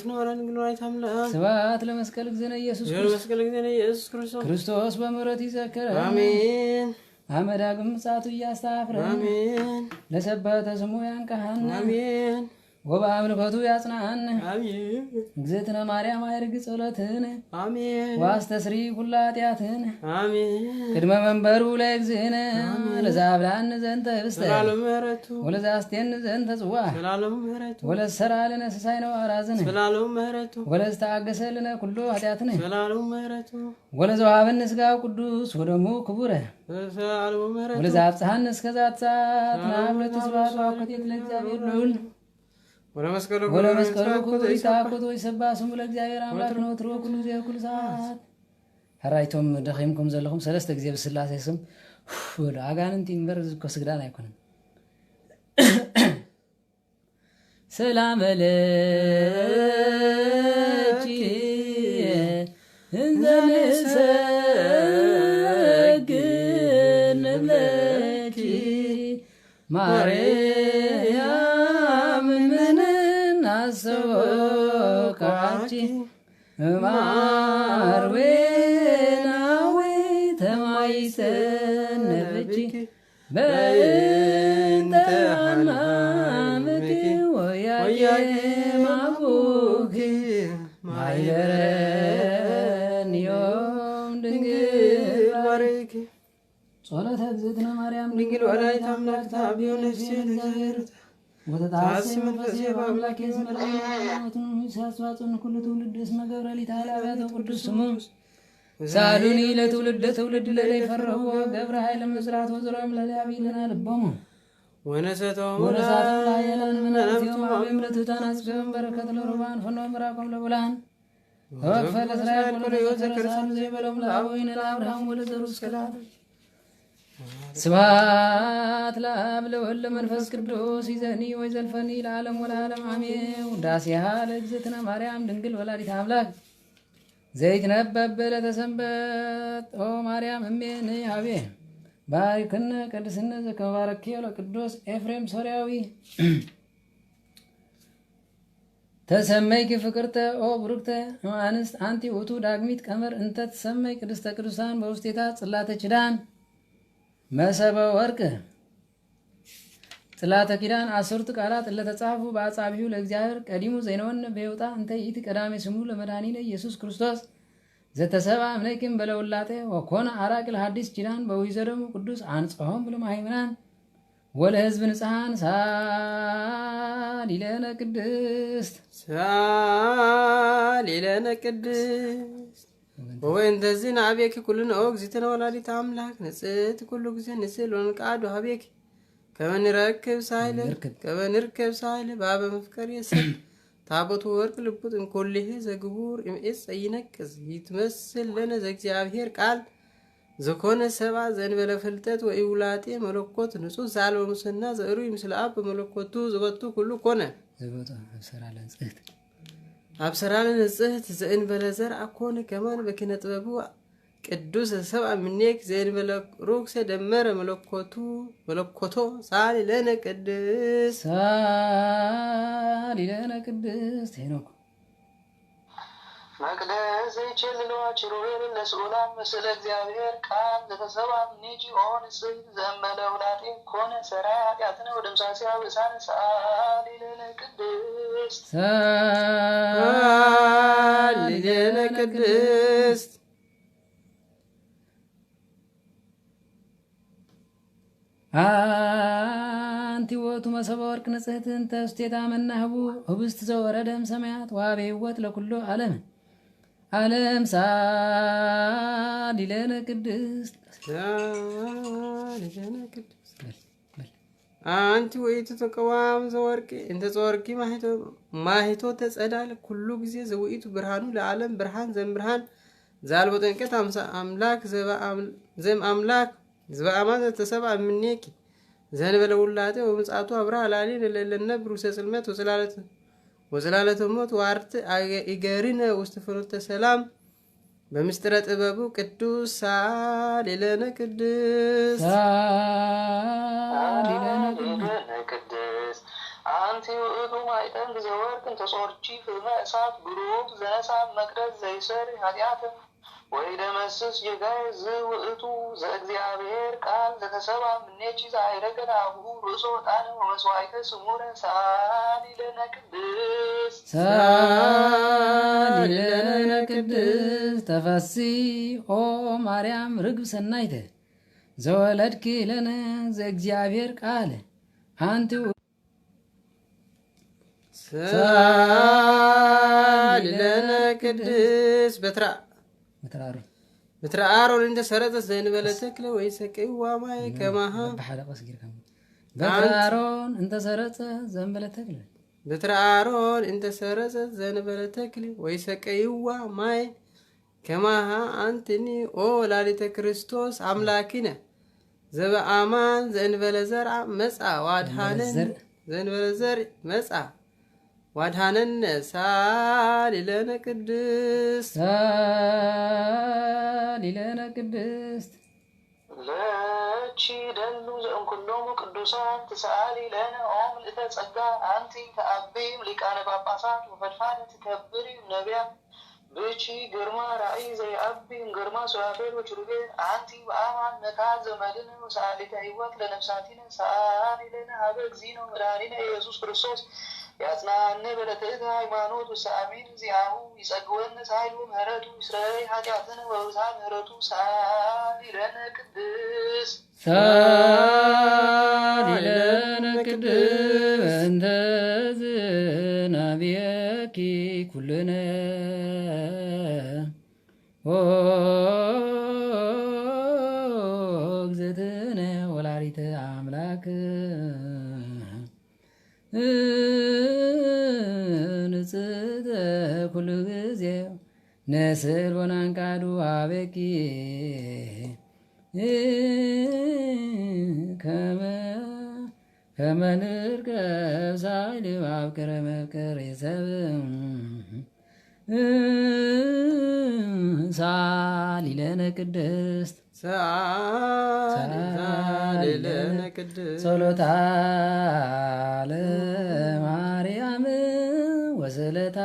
ስብሐት ለመስቀል እግዚእነ ኢየሱስ ክርስቶስ በምሕረት ይዘክረን አሜን። አመዳግም ምጽአቱ እያስተፍረን አሜን። ለሰበተ ስሙ ያንቀሐን አሜን። ወበአምልኮቱ ያጽናን አሜን። እግዝእትነ ማርያም አይርግ ጸሎትን አሜን። ዋስተስሪ ኩላ ኃጢአትን አሜን። ቅድመ መንበሩ ለእግዚእነ ለዛብላን ዘንተ ህብስተ ሰላም ምሕረቱ ወለዛስቴን ዘንተ ጽዋ ሰላም ምሕረቱ ወለሰራ ለነ ሰሳይነ ዋራዝን ሰላም ምሕረቱ ወለስተአገሰ ለነ ኩሎ ኃጢአትን ሰላም ምሕረቱ ወለዘዋሃበነ ሥጋው ቅዱስ ወደሙ ክቡረ ሰላም ምሕረቱ ወለዛብጽሐነ እስከ ዛት ሰዓት ናብለት ስብሐት ወአኮቴት ለእግዚአብሔር ልዑል ወለመስቀሉ ክቡር ይታኮቶ ይሰባ ስሙ ለእግዚአብሔር አምላክ ነው ትሮ ኩሉ ኩሉ ሰዓት ሀራይቶም ደኺምኩም ዘለኹም ሰለስተ ጊዜ ብስላሴ ስም ወደ አጋንንት ይንበር ዝኮ ስግዳን አይኮንም። ሰላም ለኪ እንዘንሰግድ ለኪ ማርያም ምንን አሰወካቺ ማርዌናዊ ተማይሰነበቺ በእንተ ሐናምኪ ወያቄማቡኪ ማይለረን ዮም ድንግል ባርኪ ጸሎተ እግዝእትነ ማርያም ድንግል ወላዲተ አምላክ ታቢው ነፍሴ ለእግዚአብሔር ወተታሰይ መንፈሴ በአምላኬ ስመለመቱን ሲያስዋጽን ኩሉ ትውልድ እስመ ገብረ ሊታላ አብያተ ቅዱስ ስሙ ሳዱኒ ለትውልድ ትውልድ ለለ ይፈርህዎ ገብረ ኃይለ ምስራት ወዝሮም ለሊያቢልና ልቦሙ ወነሰቶም ወነሳቶም ላየለን ምናፍዮም አብም ለትታን አጽፈም በረከት ለሩባን ፈኖ ምራቆም ለቡላን ወክፈ ለእስራኤል ኩሉ ዘከረሳሉ ዘይበሎም ለአበዊነ ለአብርሃም ወለዘሩ እስከላል ስብሐት ለአብ ለወልድ ለመንፈስ ቅዱስ ይዘኒ ወይዘልፈኒ ለዓለም ወለዓለም አሜን። ውዳሴሃ ለእግዝእትነ ማርያም ድንግል ወላዲተ አምላክ ዘይትነበብ በዕለተ ሰንበት ኦ ማርያም እሜን አቤ ባሪክነ ቅድስነ ዘከመ ባረክዮ ለቅዱስ ኤፍሬም ሶርያዊ ተሰመይኪ ፍቅርተ ኦ ብሩክተ እምአንስት አንቲ ውእቱ ዳግሚት ቀመር እንተ ተሰመይ ቅድስተ ቅዱሳን በውስቴታ ጽላተ ኪዳን መሰበ ወርቅ ጽላተ ኪዳን አስርቱ ቃላት ለተጻፉ በአጻቢሁ ለእግዚአብሔር ቀዲሙ ዘይነወነ በይውጣ እንተ ይእቲ ቀዳሜ ስሙ ለመድኃኒነ ኢየሱስ ክርስቶስ ዘተሰባ እምኔክም በለውላጤ ወኮነ አራቅ ለሐዲስ ኪዳን በዊዘደሙ ቅዱስ አንጽሖም ብሎ ማይምናን ወለ ህዝብ ንጽሐን ሳሊለነ ቅድስት ሳሊለነ ቅድስት ወእንተ ዝን አቤኪ ኩልነ ኦ እግዝእትነ ወላዲተ አምላክ ንጽሕት ኩሉ ጊዜ ንስእል ወንቃዱ አቤኪ ከመ ንርከብ ሳይለ በአበ መፍቀር የሰብ ታቦቱ ወርቅ ልቡት እምኮልሄ ዘግቡር እምዕፅ ይነቅዝ ይትመስል ለነ ዘእግዚአብሔር ቃል ዘኮነ ሰብአ ዘእንበለ ፍልጠት ወኢውላጤ መለኮት ንጹሕ ዘአልበ ሙስና ዘእሩይ ምስለ አብ በመለኮቱ ዘበቱ ኩሉ ኮነ አብሰራ ለንጽሕት ዘእንበለ ዘርአ ኮነ ከማን በኪነ ጥበቡ ቅዱስ ሰብአ ምኔክ ዘእንበለ ሩክሰ ደመረ መለኮቶ ሳሊ ለነ ቅድስት ሄኖክ መቅደስ ዘይችልለዋ ችሩቤል ለስዑላን ምስለ እግዚአብሔር ቃል ዘተሰባ ምኔኪ ኦ ንጽሕት ዘእንበለ ውላጤ ኮነ ሠራይ ኃጢአትነ ወደምሳሴያ ብእሳነ ሳሊ ለነ ቅድስት አንቲ ውእቱ መሰበ ወርቅ ንጽሕት እንተ ውስቴታ መናህቡ ህብስት ዘወረደም ሰማያት ዋቤ ሕይወት ለኩሉ ዓለም ሳሊለነ ቅድስት አንቲ ውእቱ ተቀዋም ዘወርቂ እንተ ዘወርቂ ማሂቶ ተጸዳል ኩሉ ጊዜ ዘውእቱ ብርሃኑ ለዓለም ብርሃን ዘምብርሃን ዘአልቦ ጥንቀት አምላክ ዘእምአምላክ ዘበአማን ዘተሰብአ እምኔኪ ዘእንበለ ውላጤ ወምጽአቱ አብርሃ ላዕሌነ ለእለ ብሩሰ ጽልመት ወጽላለተ ሞት ወአርት ኢገሪነ ውስተ ፍኖተ ሰላም በምስጢረ ጥበቡ ቅዱስ ሳሊለነ ቅድስት አንቲ ውእቱ ማይጠንት ዘወርቅ እንተ ጾርቺ ፍህመ እሳት ብሩክ ዘነሳ መቅደስ ዘይሰሪ ኃጢአተ ወይደመስስ ጌጋይ ዝውእቱ ዘእግዚአብሔር ቃል ዘተሰባ ምኔኪ ዘአይረገ ላሁ ርእሶ ዕጣነ ወመስዋዕተ ስሙረ ሳሊለነ ቅድስት ተፈሲ ኦ ማርያም ርግብ ሰናይተ ዘወለድኪ ለነ ዘእግዚአብሔር ቃል አንቲ ሳሊለነ ቅድስት በትረ አሮን እንተ ሰረጸት ዘእንበለ ተክለ ወይሰቅይዋ ማይ ከማሃ በትረ አሮን እንተ ሰረጸት ዘእንበለ ተክለ ወይሰቅይዋ ማይ ከማሃ አንትኒ ኦ ወላዲተ ክርስቶስ አምላኪነ ዘበአማን ዘእንበለ ዘርአ መጻ ዋድሃነነ ሳሊለነ ቅድስት ለቺ ደሉ ዘእንኩሎሙ ቅዱሳን ትሰአሊ ለነ ኦ ምልዕተ ጸጋ አንቲ ተአቢም ሊቃነ ጳጳሳት ወፈድፋደ ትከብሪ ነቢያት ብቺ ግርማ ራእይ ዘይአቢም ግርማ ሱራፌል ወኪሩቤል አንቲ በአማን ነካት ዘመድነ ወሰአሊተ ሕይወት ለነፍሳቲነ ሰአሊ ለነ ሀበ እግዚእነ መድኃኒነ ኢየሱስ ክርስቶስ ያጽናነ በለትዕት ሃይማኖት ውሳአሚን ዚአሁ ይጸግወን ሳይሉ ምህረቱ ይስረይ ኃጢአትን ወብዛ ምህረቱ ሳሊለነ ቅድስ ሳሊለነ ቅድስ እንተ ዝናብየኪ ኩልነ እግዝእትነ ወላዲተ አምላክ ንጽሕተ ኩሉ ጊዜ ነስእል ወናንቃዱ አበኪ ከመ ንርከብ ሳይል አብከረ መፍቀሬ ሰብ ሳሊለነ ቅድስት ሳሊለነ ቅድስት ጸሎታ ለማርያም ወስለታ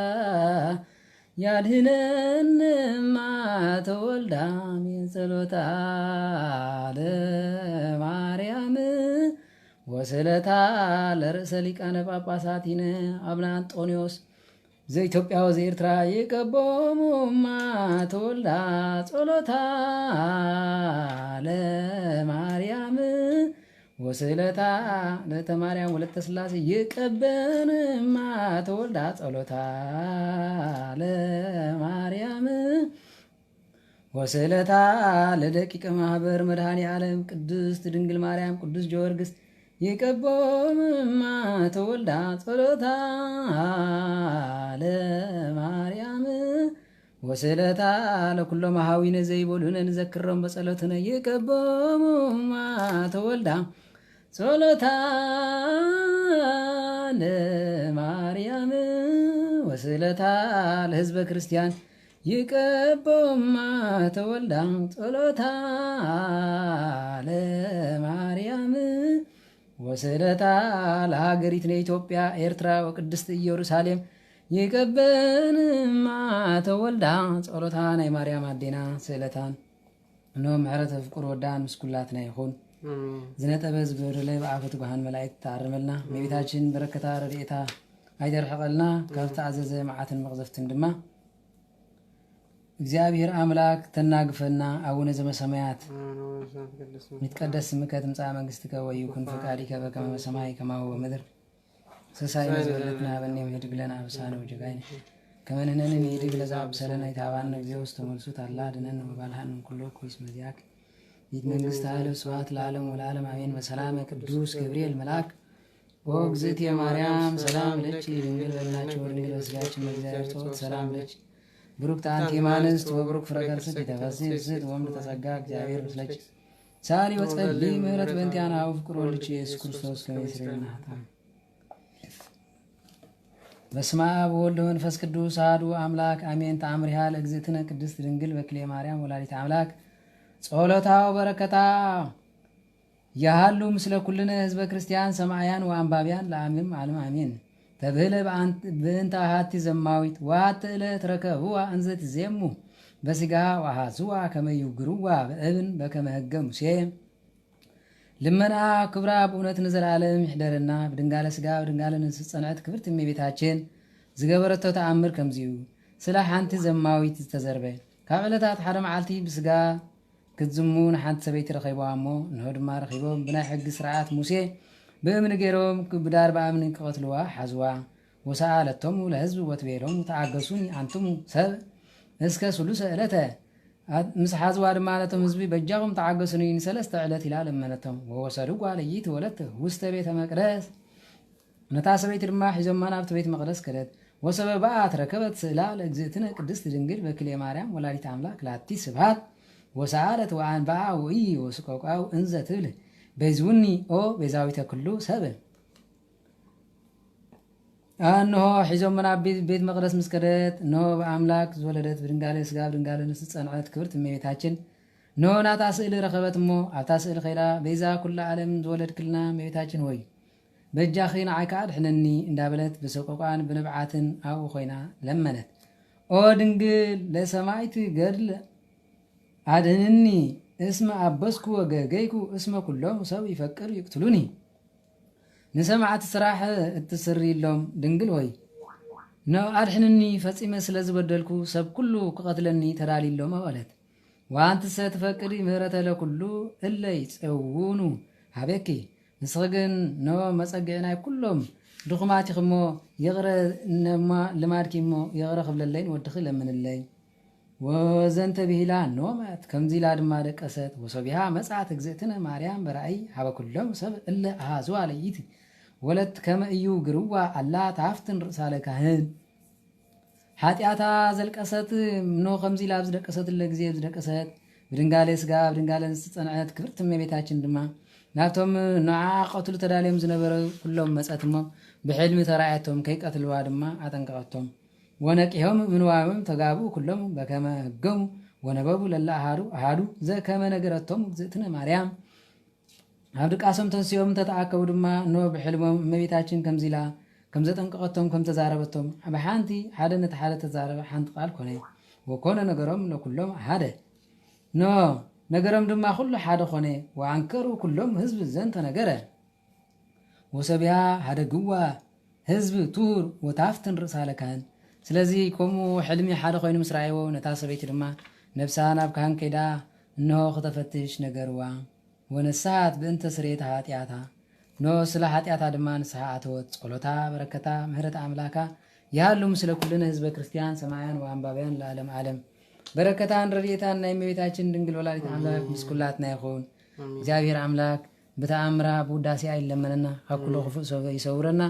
ያድህነን ማተወልዳ ሚን ጸሎታ ለማርያም ወስለታ ለርእሰ ሊቃነ ጳጳሳቲነ አቡነ አንጦንዮስ ዘኢትዮጵያ ወዘኤርትራ ይቀቦሙ ማተወልዳ ጸሎታ ለማርያም ወስለታ ለተማርያም ወለተ ሥላሴ ይቀበን ማተወልዳ ጸሎታ ለማርያም ወስለታ ለደቂቀ ማህበር መድኃኔ ዓለም ቅድስት ድንግል ማርያም ቅዱስ ጊዮርጊስ ይቀቦም ማተወልዳ ጸሎታ ለማርያም ወስለታ ለኩሎም አኀዊነ ዘይበሉነ ንዘክሮም በጸሎትነ ይቀቦም ማተወልዳ ጸሎታ ለማርያም ወስለታ ለሕዝበ ክርስቲያን ይቀቦም ማተወልዳ ጸሎታ ለማርያም ወስለታ ለሀገሪትነ ኢትዮጵያ ኤርትራ ወቅድስት ኢየሩሳሌም ይቀበን ማተወልዳ ጸሎታ ናይ ማርያም አዴና ስእለታን እኖ ምሕረተ ፍቁር ወዳን ምስኩላትና ይኹን ዝነጠበ ዝበርለይ በአፈቱ ብርሃን መላእክት ተአርመልና እመቤታችን በረከታ ረድኤታ አይደርሕቀልና ካብ ተአዘዘ መዓትን መቅዘፍትን ድማ እግዚአብሔር አምላክ ተናግፈና አቡነ ዘበሰማያት ይትቀደስ ስምከ ትምጻእ መንግሥትከ ወይኩን ፈቃድከ በከመ በሰማይ ከማሁ በምድር ሰሳይ መዝበለትና በኔ ምህድግ ለና አብሳነ ወጀጋይነ ከመ ንሕነኒ ንሂድግ ለዘአብሰለነ ኢታብአነ እግዚኦ ውስተ መልሱት አላ ድነን ወባልሃን ኩሎ ኩይስ መዚያክ ይት መንግሥተ ኃይል ስብሐት ለዓለም ወለዓለም አሜን። በሰላም ቅዱስ ገብርኤል መልአክ ወእግዝእትየ ማርያም ሰላም ለኪ ድንግል በልናችሁ ወድንግል በሥጋችን በእግዚአብሔር ጸሎት ሰላም ለኪ ብሩክት አንቲ እምአንስት ወብሩክ ፍሬ ከርሥኪ ተፈሥሒ ፍስሕት ወእምነ ተጸጋ እግዚአብሔር ምስለኪ ሳሊ ወጸልዪ ምሕረት በእንቲአነ አብ ፍቁር ወልድኪ ኢየሱስ ክርስቶስ ከመ ይስረይ ለነ ኃጣውእ። በስመ አብ ወወልድ ወመንፈስ ቅዱስ አሐዱ አምላክ አሜን። ተአምሪሃ ለእግዝእትነ ቅድስት ድንግል በክልኤ ማርያም ወላዲተ አምላክ ጸሎታ ወበረከታ ያሃሉ ምስለ ኩልነ ህዝበ ክርስቲያን ሰማዕያን ወአንባቢያን ለዓለም ዓለም አሜን። ተብህለ በእንተ አሐቲ ዘማዊት ወአሐቲ ዕለት ረከብዋ እንዘ ትዜሙ በሥጋ ወአሐዝዋ ከመ ይውግሩዋ በእብን በከመ ሕገ ሙሴ። ልመና ክብራ በእውነት ንዘላለም ይሕደረና በድንጋለ ሥጋ በድንጋለ ነፍስ ጸንዐት ክብርት እመቤታችን ዝገበረቶ ተአምር ከምዚዩ ስለ ሓንቲ ዘማዊት ዝተዘርበ ካብ ዕለታት ሓደ መዓልቲ ብስጋ ክትዝሙ ንሓንቲ ሰበይቲ ረኺቦዋ እሞ ንሆ ድማ ረኺቦም ብናይ ሕጊ ስርዓት ሙሴ ብእምኒ ገይሮም ብዳር ብኣምኒ ክቐትልዋ ሓዝዋ ወሰኣለቶሙ ለህዝቢ ወትቤሎም ተዓገሱኒ አንትሙ ሰብ እስከ ሱሉሰ ዕለተ ምስ ሓዝዋ ድማ ነቶም ህዝቢ በጃኹም ተዓገሱኒ ንሰለስተ ዕለት ኢላ ለመነቶም። ወወሰድዋ ለይቲ ወለተ ውስተ ቤተ መቅደስ ነታ ሰበይቲ ድማ ሒዞማ ናብቲ ቤተ መቅደስ ከደት። ወሰበብኣ ትረከበት ስእላ ለእግዝእትነ ቅድስት ድንግል በክልኤ ማርያም ወላዲተ አምላክ ላቲ ስብሃት ወሰአለት ወአንብዓ ወኢ ወስቆቃው እንዘ ትብል ቤዝውኒ ኦ ቤዛዊተ ኩሉ ሰብ። እንሆ ሒዞም ናብ ቤት መቅደስ ምስ ከደት እንሆ በአምላክ ዝወለደት ብድንጋሌ ስጋ ብድንጋሌ ነፍሲ ጸንዐት ክብርት እመቤታችን እንሆ ናታ ስእሊ ረኸበት እሞ ኣብታ ስእሊ ኸይዳ ቤዛ ኩላ ዓለም ዝወለድክልና እመቤታችን ሆይ በጃኺ ንዓይካ ኣድሕነኒ እንዳበለት ብሰቆቃን ብንብዓትን ኣብኡ ኮይና ለመነት። ኦ ድንግል ለሰማይቲ ገድል አድህንኒ እስመ አበስኩ ወገገይኩ እስመ ኩሎም ሰብ ይፈቅር ይቅትሉኒ። ንሰማዓት ስራሕ እትስሪ ኢሎም ድንግል ወይ ነው አድሕንኒ ፈጺመ ስለ ዝበደልኩ ሰብ ኩሉ ክቐትለኒ ተዳሊሎም አበለት ወአንትሰ ትፈቅዲ ምህረተ ለኩሉ እለ ይጸውኑ ሃቤኪ ንስኽግን ነው መጸግዕናይ ኩሎም ድኹማት ይኽሞ የቕረ ነማ ልማድኪ እሞ የቕረ ክብለለይን ወድኺ ለምንለይ ወዘንተ ብሂላ ኖመት ከምዚላ ድማ ደቀሰት ወሶቢሃ መጽአት እግዝእትነ ማርያም በራእይ ሃበ ኩሎም ሰብ እለ አሃዝዋ ለይቲ ወለት ከመ እዩ ግርዋ አላ ታፍትን ርእሳ ለካህን ኃጢአታ ዘልቀሰት ኖ ከምዚላ ብዝደቀሰት ለጊዜ ብዝደቀሰት ብድንጋሌ ስጋ ብድንጋሌ ንስጸንዐት ክብርት እመቤታችን ድማ ናብቶም ንዓ ቀትሉ ተዳልዮም ዝነበረ ኩሎም መጸትሞ ብሕልሚ ተራእየቶም ከይቀትልዋ ድማ አጠንቀቐቶም ወነቂሆም ምንዋዮም ተጋብኡ ኩሎም በከመ ህገሙ ወነበቡ ለላ አሃዱ ዘከመ ነገረቶም እግዝእትነ ማርያም ኣብ ድቃሶም ተንስዮም ተተኣከቡ ድማ ኖ ብሕልሞም እመቤታችን ከምዚላ ከም ዘጠንቀቐቶም ከም ተዛረበቶም ኣብ ሓንቲ ሓደ ነቲ ሓደ ተዛረበ ሓንቲ ቃል ኮነ ወኮነ ነገሮም ለኩሎም ሓደ ኖ ነገሮም ድማ ኩሉ ሓደ ኮነ ወአንከሩ ኩሎም ህዝብ ዘንተ ነገረ ወሰቢያ ሓደ ግዋ ህዝብ ቱር ወታፍትን ርእሳ ለካህን ስለዚ ከምኡ ሕልሚ ሓደ ኮይኑ ምስ ረኣይዎ ነታ ሰበይቲ ድማ ነብሳ ናብ ካህን ከይዳ እንሆ ክተፈትሽ ነገርዋ ወነሳት ብእንተ ስርየት ኃጢአታ ኖ ስለ ኃጢአታ ድማ ንስሓ ኣተወት ጸሎታ በረከታ ምህረት አምላካ ያሉ ምስለ ኩልነ ህዝበ ክርስቲያን ሰማያን ወአንባቢያን ለዓለም ዓለም በረከታን ረድኤታን ናይ እመቤታችን ድንግል ወላዲት አምላክ ምስ ኩላትና ይኹን እግዚአብሔር አምላክ በተአምራ በውዳሴ አይለመነና አኩሎ ክፉእ ሰው ይሰውረና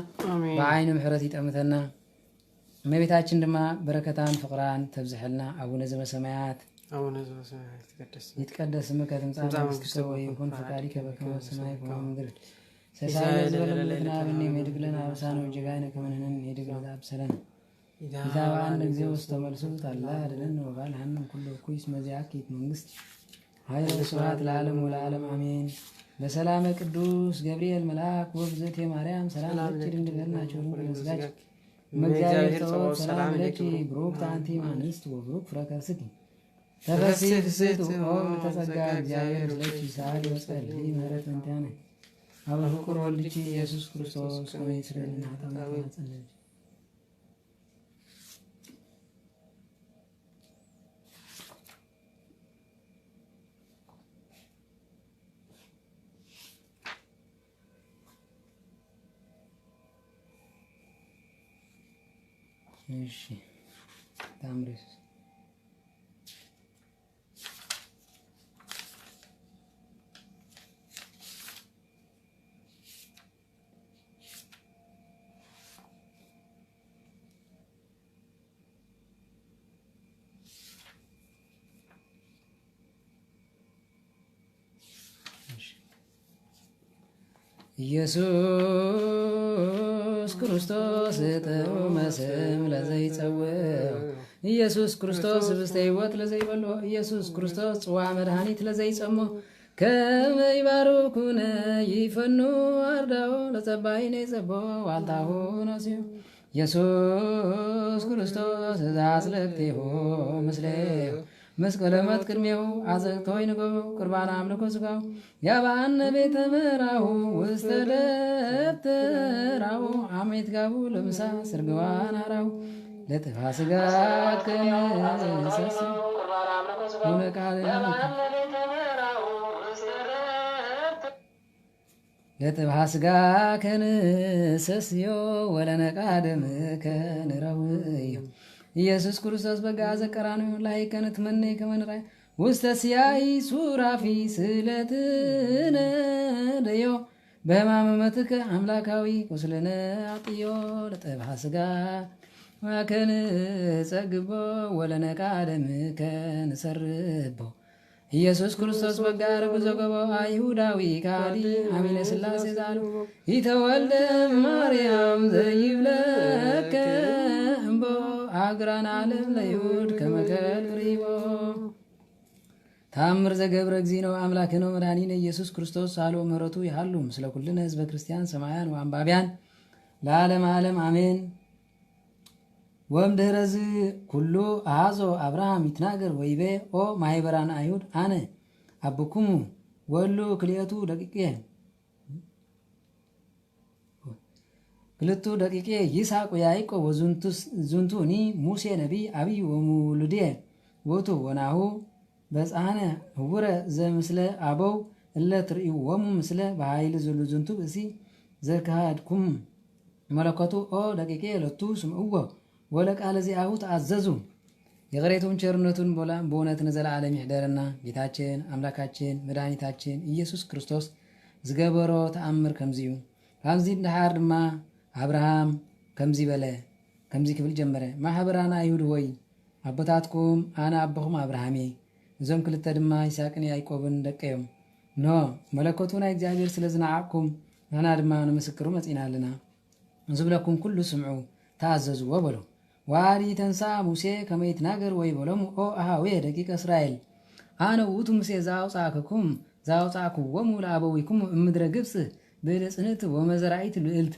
በዓይኑ ምሕረት ይጠምተና እመቤታችን ድማ በረከታን ፍቅራን ተብዝሐልና አቡነ ዘበሰማያት ይትቀደስ ስምከ ትምጻእ መንግሥትከ ወይኩን ፈቃድከ በከመ በሰማይ ከማሁ በምድር ሲሳየነ ዘለለዕለትነ ሀበነ ወኅድግ አበሳነ ወጌጋየነ ከመ ንሕነኒ ንኅድግ ለዘአብሰለነ ኢታብአነ እግዚኦ ውስተ መልሱት አላ አድኅነነ ወባልሐነ ኩሉ እኩይ እስመ ዚአከ መንግሥት ኃይል ወስብሐት ለዓለሙ ወለዓለም አሜን። በሰላመ ቅዱስ ገብርኤል መልአክ ወእግዝእትየ ማርያም ሰላም ለኪ ድንግል በልናቸው ለስጋች መግዚአብሔር ጸሎት ሰላም ለኪ ብሩክት አንቲ እምአንስት ወብሩክ ፍሬ ከርሥኪ ተፈሥሒ ፍስሕት ኦም ተጸጋ እግዚአብሔር ለኪ ሰአሊ ወጸልዪ ምህረት እንቲአነ አብ ፍቁር ወልድኪ ኢየሱስ ክርስቶስ ከመ ይስረይ ለነ ኃጣውኢነ ጸልይ እሺ ታምሪስ ኢየሱስ ክርስቶስ ጥዑመ ስም ለዘይጸውዕ ኢየሱስ ክርስቶስ ህብስተ ሕይወት ለዘይበልዖ ኢየሱስ ክርስቶስ ጽዋዕ መድኃኒት ለዘይጸሞ ከመ ይባርኩነ ይፈኑ አርዳኦ ለጸባይነ ይጸቦ ዋልታሁ ነሲዮ ኢየሱስ ክርስቶስ ዘአጽልቅቲሁ ምስሌሁ መስቀለ ሞት ቅድሜሁ አዘቅቶ ይንገቡ ቁርባን አምልኮ ሥጋው ያባነ ቤተ ምራሁ ውስተ ደብተራሁ አሜት ጋቡ ለምሳ ስርግዋን አራሁ ለጥፋ ሥጋ ከንሰስ ሁነቃል ለጥፋ ሥጋ ከንሰስዮ ወለነቃደም ከንረውዮ ኢየሱስ ክርስቶስ በጋ ዘቀራንዮ ላይ ከነት መነ ከመንራይ ውስተ ሲያይ ሱራፊ ስለትነ ደዮ በሕማመትከ አምላካዊ ቁስልነ አጥዮ ለጠብሐ ሥጋ ዋከን ጸግቦ ወለነቃ ደምከ ንሰርቦ ኢየሱስ ክርስቶስ በጋ ርጉዞ ገቦ አይሁዳዊ ካዲ አሚነ ሥላሴ ዛሉ ይተወልደ ማርያም ዘይብለከ እምቦ አግራን ዓለም ለይሁድ ከመከል ፍሪቦ ታምር ዘገብረ እግዚእነ አምላክነ መድኃኒነ ኢየሱስ ክርስቶስ ሳሎ ምህረቱ ይሃሉ ምስለ ኩልነ ህዝበ ክርስቲያን ሰማያን ወአንባቢያን ለዓለም ዓለም አሜን። ወእምድኅረዝ ኩሉ አሐዞ አብርሃም ይትናገር ወይቤ ኦ ማኅበራነ አይሁድ አነ አብኩሙ ወሉ ክልኤቱ ደቂቅየ ክልቱ ደቂቄ ይስሐቅ ወያዕቆብ ወዝንቱኒ ሙሴ ነቢ አብይ ወሙሉዴ ቦቱ ወናሁ በፃነ ህቡረ ዘምስለ አበው እለ ትርእይዎሙ ምስለ በኃይል ዘሉ ዝንቱ ብእሲ ዘካሃድኩም መለከቱ ኦ ደቂቄ ለቱ ስምዕዎ ወለቃለ ዚአሁ ተአዘዙ። የቅሬቱን ቸርነቱን በእውነት ዘለዓለም ይሕደረና። ጌታችን አምላካችን መድኃኒታችን ኢየሱስ ክርስቶስ ዝገበሮ ተአምር ከምዚዩ ካብዚ ድሓር ድማ አብርሃም ከምዚ በለ ከምዚ ክብል ጀመረ። ማሕበራና አይሁድ ሆይ አቦታትኩም አነ አቦኹም አብርሃሜ እዞም ክልተ ድማ ይስሐቅን ያዕቆብን ደቀዮም ኖ መለኮቱ ናይ እግዚአብሔር ስለ ዝነዓቅኩም ንሕና ድማ ንምስክሩ መፂና ኣለና። ዝብለኩም ኩሉ ስምዑ ተኣዘዝዎ በሎ። ዋዲ ተንሳ ሙሴ ከመይ ይትናገር ወይ በሎሙ ኦ አሃዌ ደቂቀ እስራኤል አነ ውእቱ ሙሴ ዘአውፃእክዎሙ ለአበዊክሙ እምድረ ግብፅ ብእደ ጽንዕት ወመዘራኢት ልዕልት።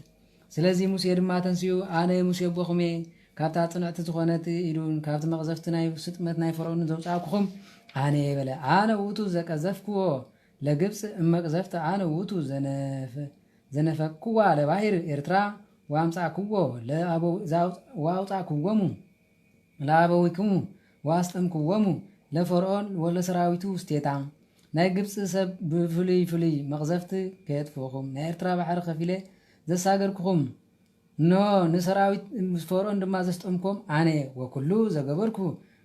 ስለዚ ሙሴ ድማ ተንስዩ አነ ሙሴ ቦኹሜ ካብታ ጽንዕቲ ዝኾነት ኢዱን ካብቲ መቕዘፍቲ ናይ ስጥመት ናይ ፈርዖን ዘውፃእክኹም አነ በለ። አነ ውእቱ ዘቀዘፍክዎ ለግብፅ እመቅዘፍቲ አነ ውእቱ ዘነፈክዋ ለባሕር ኤርትራ ወአምፃእክዎ ወአውፃእክዎሙ ለአበዊክሙ ወአስጠምክዎሙ ለፈርዖን ወለሰራዊቱ ውስቴታ። ናይ ግብፂ ሰብ ብፍሉይ ፍሉይ መቕዘፍቲ ከየጥፍኹም ናይ ኤርትራ ባሕሪ ከፊለ ዘሳገርክኹም ኖ ንሰራዊት ፈርዖን ድማ ዘስጠምኩም አነ ወኩሉ ዘገበርኩ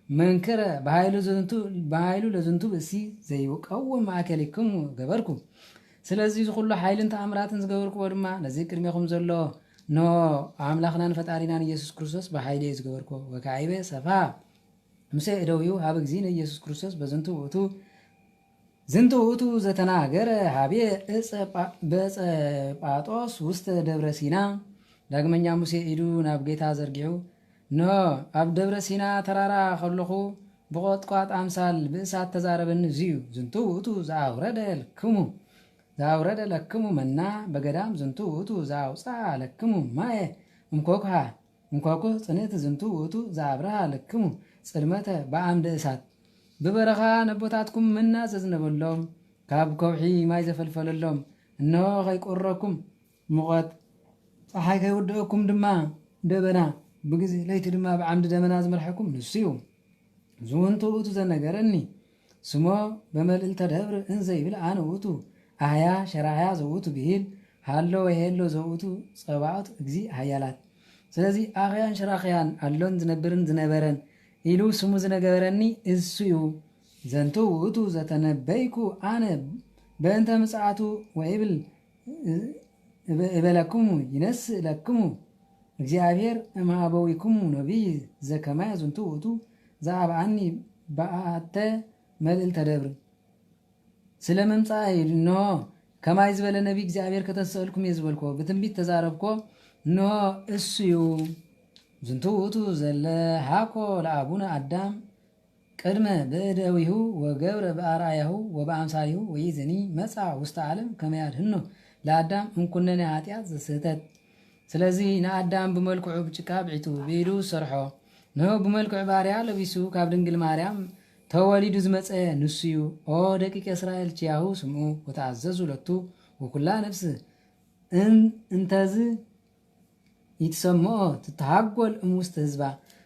መንክረ በሃይሉ ለዝንቱ ብእሲ ዘይውቀውም ማእከሊክሙ ገበርኩ። ስለዚ ዝኩሉ ሓይልን ተኣምራትን ዝገበርክዎ ድማ ነዚ ቅድሜኹም ዘሎ ኖ አምላኽናን ፈጣሪናን ኢየሱስ ክርስቶስ ብሓይሊ ዝገበርክዎ ወካዕበ ሰፋ ሙሴ እደውዩ ሃበ እግዚእነ ኢየሱስ ክርስቶስ ዝንቱ ውእቱ ዘተናገረ ሃቤ በፀ ጳጦስ ውስተ ደብረ ሲና። ዳግመኛ ሙሴ ኢዱ ናብ ጌታ ዘርጊሑ ኖ ኣብ ደብረ ሲና ተራራ ከለኹ ብቆጥቋጥ ኣምሳል ብእሳት ተዛረበኒ እዙዩ ዝንቱ ውእቱ ዘአውረደ ለክሙ መና በገዳም ዝንቱ ውእቱ ዘአውፅአ ለክሙ ማየ እምኮኩ ጽንዕት ዝንቱ ውእቱ ዘአብርሃ ለክሙ ጽልመተ በአምደ እሳት። ብበረኻ ነቦታትኩም መና ዘዝነበሎም ካብ ከውሒ ማይ ዘፈልፈለሎም እነሆ ከይቆረኩም ሙቐት ፀሓይ ከይውድአኩም ድማ ደበና ብግዜ ለይቲ ድማ ብዓምዲ ደመና ዝመርሐኩም ንሱ እዩ። ዝውንቱ ውእቱ ዘነገረኒ ስሞ በመልዕልተ ደብር እንዘይብል አነ ውእቱ አህያ ሸራህያ ዘውእቱ ብሂል ሃሎ ወይሄሎ ዘውእቱ ፀባኦት እግዚ ሃያላት። ስለዚ አኽያን ሸራኽያን ኣሎን ዝነብርን ዝነበረን ኢሉ ስሙ ዝነገረኒ እሱ እዩ። ዘንቱ ውእቱ ዘተነበይኩ አነ በእንተ ምጽአቱ ወይብል እበለክሙ ይነስእ ለክሙ እግዚአብሔር እምሃበዊክሙ ነቢይ ዘከማይ ዝንቱ ውእቱ ዘአብአኒ በአተ መልዕልተ ደብር። ስለ ምምፃእ እንሆ ከማይ ዝበለ ነቢ እግዚአብሔር ከተሰእልኩም እየ ዝበልኮ ብትንቢት ተዛረብኮ እንሆ እሱ እዩ። ዝንቱ ውእቱ ዘለሃኮ ለአቡነ አዳም ቅድመ ብእደዊሁ ወገብረ በአርአያሁ ወበአምሳሊሁ ወይዘኒ መጻ ውስተ ዓለም ከመያድህኖ ለአዳም እንኩነነ ኃጢአት ዘስህተት። ስለዚ ንአዳም ብመልክዑ ብጭቃ ብዒቱ ብኢዱ ሰርሖ ንሆ ብመልክዑ ባርያ ለቢሱ ካብ ድንግል ማርያም ተወሊዱ ዝመፀ ንሱ እዩ። ኦ ደቂቀ እስራኤል ችያሁ ስምዑ ወተኣዘዙ ለቱ ወኩላ ነፍሲ እንተዝ ይትሰምዖ ትተሃጎል እምውስተ ህዝባ።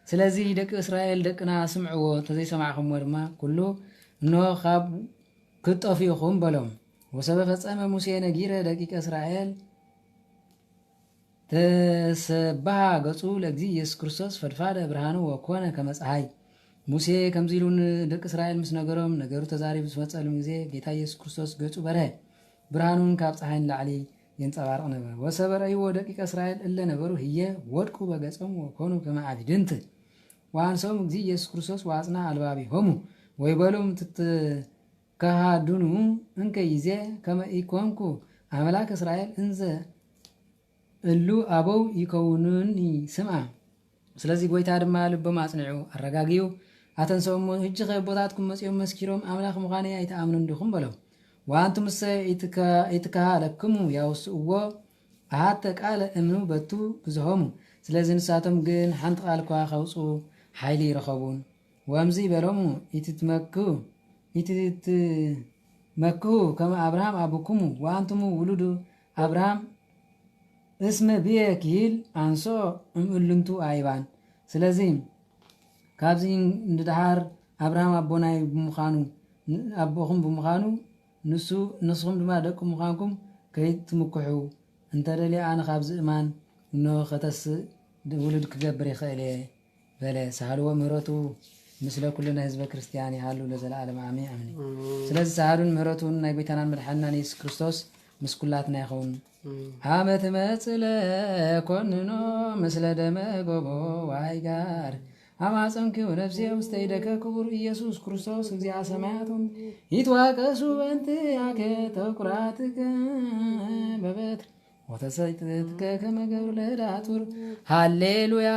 ስለዚ ደቂ እስራኤል ደቅና ስምዕዎ ተዘይሰማዕኹምዎ ድማ ኩሉ እንሆ ካብ ክጠፊኡኹም በሎም። ወሰበ ፈፀመ ሙሴ ነጊረ ደቂቀ እስራኤል ተሰባሃ ገጹ ለእግዚ ኢየሱስ ክርስቶስ ፈድፋደ ብርሃኑ ወኮነ ከመ ፀሓይ። ሙሴ ከምዚ ኢሉ ንደቂ እስራኤል ምስ ነገሮም ነገሩ ተዛሪቡ ዝፈፀሉ ግዜ ጌታ ኢየሱስ ክርስቶስ ገጹ በርሀ፣ ብርሃኑን ካብ ፀሓይ ንላዕሊ የንፀባርቕ ነበር። ወሰበ ረእይዎ ደቂቀ እስራኤል እለ ነበሩ ህየ ወድቁ በገጾም ወኮኑ ከመ ዓቢድንት ወአንሶም እግዚ ኢየሱስ ክርስቶስ ወአጽንዐ አልባቢሆሙ ወይበሎም ትትከሃዱኑ እንከ ይዜ ከመ ኢኮንኩ አምላክ እስራኤል እንዘ እሉ አበው ይከውኑኒ ስምዓ። ስለዚ ጎይታ ድማ ልቦም አጽኒዑ አረጋጊዩ አተንሰሞ ሕጂ ከቦታትኩም መጺኦም መስኪሮም አምላኽ ምዃነ ኣይተኣምኑ እንዲኹም በሎም። ዋንቱ ምሰ ይትከሃለክሙ ያውስእዎ ኣሃተ ቃለ እምኑ በቱ ብዙሆሙ። ስለዚ ንሳቶም ግን ሓንቲ ቃል እኳ ከውፁ ሓይሊ ይረኸቡን። ወምዚ በሎሙ ኢትትመክሁ ከመ አብርሃም አቡክሙ ወአንትሙ ውሉዱ አብርሃም እስመ ብየ ክሂል አንሶ እምእልንቱ አይባን ስለዚህ ካብዚ እንድድሃር አብርሃም አቦናይ ብምዃኑ አቦኹም ብምዃኑ ንስኹም ድማ ደቂ ምዃንኩም ከይትምክሑ እንተደልየ ኣነ ካብዚ እማን እኖ ከተስእ ውሉድ ክገብር ይኽእል እየ በለ ሳህልዎ ምህረቱ ምስለ ኩልና ህዝበ ክርስቲያን ይሃሉ ለዘለዓለም አሜን አሜን። ስለዚህ ሳህሉን ምህረቱን ናይ ጎይታናን መድሓኒናን ኢየሱስ ክርስቶስ ምስ ኩላትና ይኸውን። ዓመት መጽለ ኮንኖ ምስለ ደመ ጎቦ ዋይ ጋር አማፀንኪው ነፍሴ ውስተ ይደከ ክቡር ኢየሱስ ክርስቶስ እግዚአ ሰማያቱን ይትዋቀሱ በእንቲአከ ተኩራትከ በበትር ወተሰይጥትከ ከመ ገብር ለዳቱር ሃሌሉያ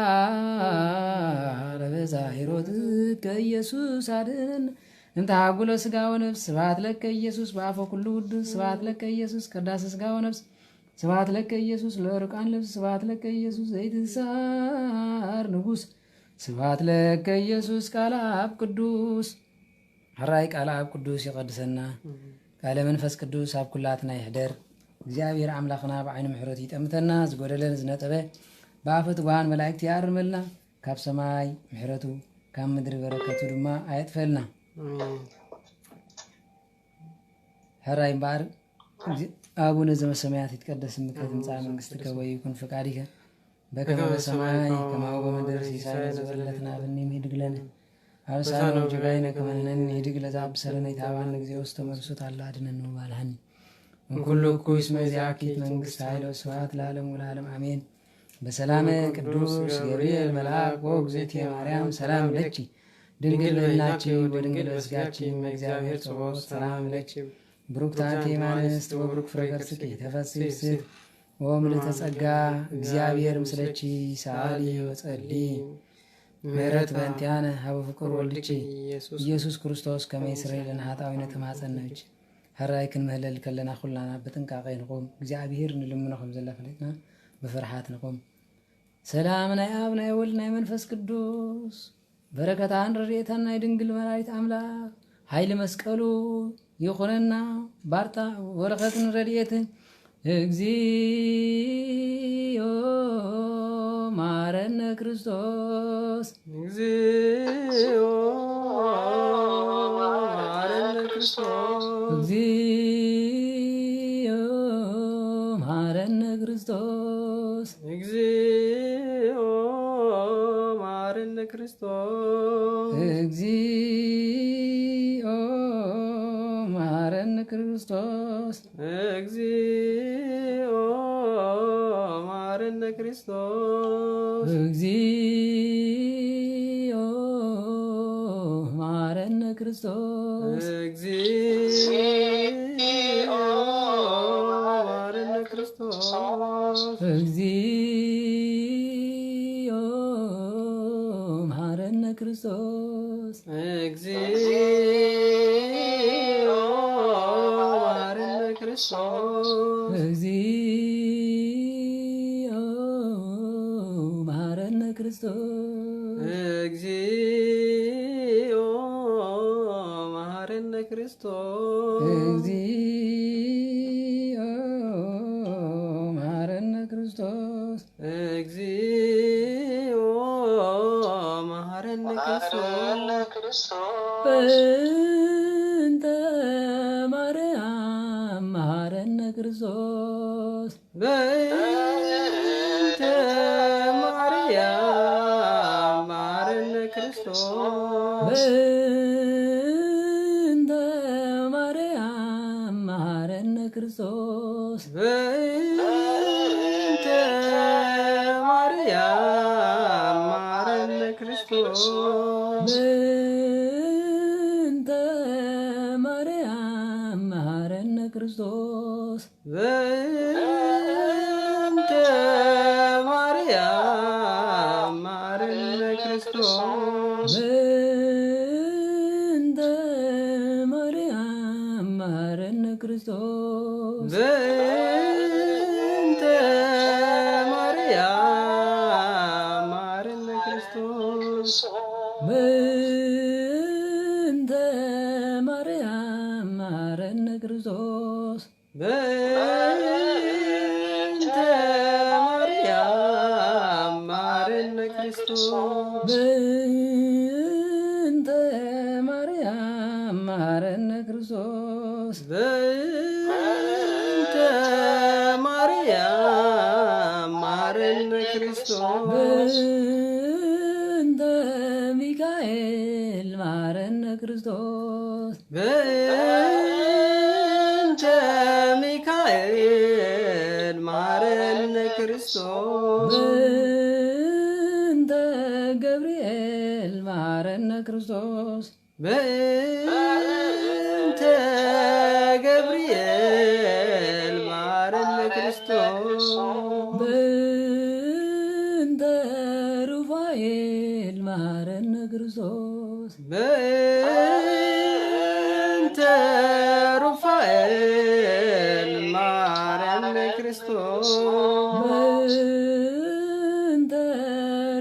ለበዛሂሮትከ ኢየሱስ አድነን እንተ ሀጉለ ሥጋ ወነፍስ ስብሐት ለከ ኢየሱስ በአፈ ኩሉ ቅዱስ ስብሐት ለከ ኢየሱስ ቅዳሴ ሥጋ ወነፍስ ስብሐት ለከ ኢየሱስ ለርቃን ልብስ ስብሐት ለከ ኢየሱስ ዘይትሳር ንጉሥ ስብሐት ለከ ኢየሱስ ቃለ አብ ቅዱስ ሕራይ ቃለ አብ ቅዱስ ይቀድሰና ቃለ መንፈስ ቅዱስ አብ ኩላትና ይሕደር እግዚአብሔር አምላኽና ብዓይኑ ምሕረት ይጠምተና ዝጎደለን ዝነጠበ ብኣፈት ጓሃን መላእክቲ ያርመልና ካብ ሰማይ ምሕረቱ ካብ ምድሪ በረከቱ ድማ አየጥፈልና ሕራይ እምበር አቡነ ዘበሰማያት ይትቀደስ ስምከ ትምጻእ መንግሥትከ ወይኩን ፈቃድከ በከመ በሰማይ ከማሁ በምድር ሲሳየነ ዘለለዕለትነ ሀበነ ኅድግ ለነ አበሳነ ወጌጋየነ ከመ ንሕነኒ ንኅድግ ለዘአብሰለነ ኢታብአነ እግዚኦ ውስተ መንሱት አላ አድኅነነ ወባልሐኒ እምኩሉ እኩይ እስመ ዚአኪ መንግሥት ኃይል ወስብሐት ለዓለሙ ለዓለም አሜን። በሰላመ ቅዱስ ገብርኤል መልአክ ወእግዝእትየ ማርያም ሰላም ለኪ ድንግል በሕሊናኪ ወድንግል በሥጋኪ እግዚአብሔር ጸባኦት ሰላም ለኪ ብሩክት አንቲ እምአንስት ወብሩክ ፍሬ ከርሥኪ ተፈሥሒ ፍስሕት ወምልዕተ ጸጋ እግዚአብሔር ምስለኪ ሰአሊ ወጸሊ ምሕረት በእንቲአነ ሀበ ፍቁር ወልድኪ ኢየሱስ ክርስቶስ ከመ ይስረይ ለነ ኃጣውኢነ ተማጸነች ሕራይ ክንምህለል ከለና ኩላና በጥንቃቄ ንቁም እግዚአብሔር ንልምኖ ከም ዘላ ፈሊጥና በፍርሃት ንቁም። ሰላም ናይ አብ ናይ ወልድ ናይ መንፈስ ቅዱስ በረከታን ረድኤታን ናይ ድንግል መላእክት አምላክ ኃይሊ መስቀሉ ይኹነና ባርታ ወረኸትን ረድኤትን እግዚኦ ማረነ ክርስቶስ እግዚኦ ማረነ ክርስቶስ እግዚኦ ማረነ ክርስቶስ እግዚኦ ማረነ ክርስቶስ እግዚኦ ማረነ ክርስቶስ እግዚኦ ማረነ ክርስቶስ እግዚኦ ማረነ ክርስቶስ እግዚኦ ማረነ ክርስቶስ እግዚኦ ማረነ ክርስቶስ እግዚኦ ማረነ ክርስቶስ እግዚኦ ማረነ ክርስቶስ እግዚኦ ማረነ ክርስቶስ እግዚኦ ማረነ ክርስቶስ እግዚኦ ማረነ ክርስቶስ በእንተ ማርያም ማረነ ክርስቶስ በእንተ ማርያም ማረነ ክርስቶስ በእንተ ማርያም ማረነ ክርስቶስ በእንተ ማርያም ማረነ ክርስቶስ በእንተ ማርያም ማረነ ክርስቶስ በእንተ ማርያም ማረነ ክርስቶስ በእንተ ማርያም ማረነ ክርስቶስ በእንተ ማርያም ማረነ ክርስቶስ በእንተ ማርያም ማረነ ክርስቶስ በእንተ ክርስቶስ በእንተ ሚካኤል መሐረነ ክርስቶስ በእንተ ሚካኤል መሐረነ ክርስቶስ በእንተ ገብርኤል መሐረነ ክርስቶስ በእንተ ገብርኤል መሐረነ ክርስቶስ በእንተ ሩፋኤል መሐረነ ክርስቶስ በእንተ ሩፋኤል መሐረነ ክርስቶስ በእንተ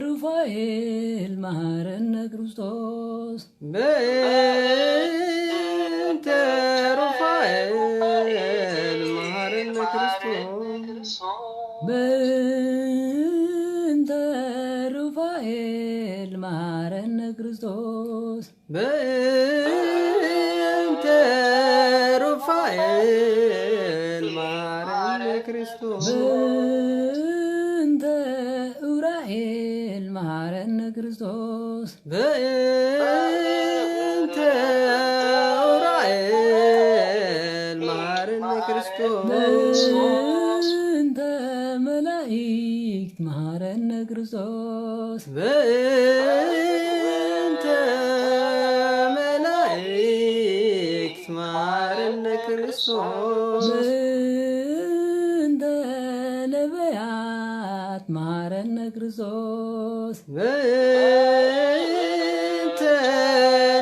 ሩፋኤል መሐረነ ክርስቶስ በእንተ ሩፋኤል መሐረነ ክርስቶስ በእንተ ሩፋኤል መሐረነ ክርስቶስ በእንተ ሩፋኤል መሐረነ ክርስቶስ በእንተ ኡራኤል መሐረነ ክርስቶስ በእንተ ኡራኤል መሐረነ ክርስቶስ በእንተ መላእክት መሐረነ ክርስቶስ በእንተ መላእክት መሐረነ ክርስቶስ በእንተ ነቢያት መሐረነ ክርስቶስ በእንተ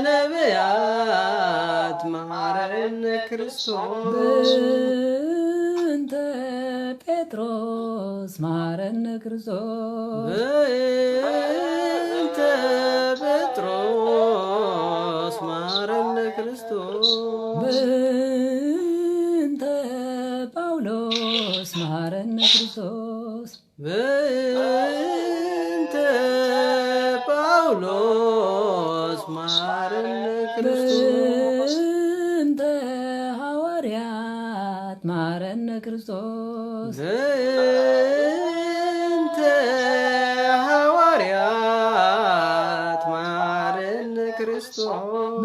ነቢያት መሐረነ ክርስቶስ በእንተ ጴጥሮስ መሐረነ ክርስቶስ በእንተ ጴጥሮስ መሐረነ ክርስቶስ በእንተ ጳውሎስ መሐረነ ክርስቶስ በእንተ ጳውሎስ መሐረነ ክርስቶስ በእንተ ሐዋርያት መሐረነ ክርስቶስ በእንተ ሐዋርያት መሐረነ ክርስቶስ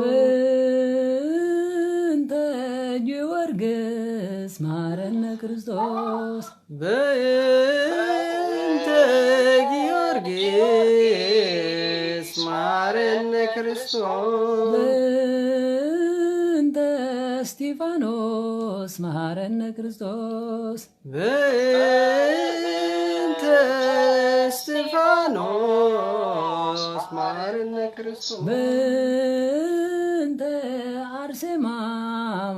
በእንተ ጊዮርጊስ መሐረነ ክርስቶስ በእንተ ጊዮርጊስ መሐረነ ክርስቶስ በእንተ እስጢፋኖስ መሐረነ ክርስቶስ በእንተ እስጢፋኖስ መሐረነ ክርስቶስ በእንተ አርሴማ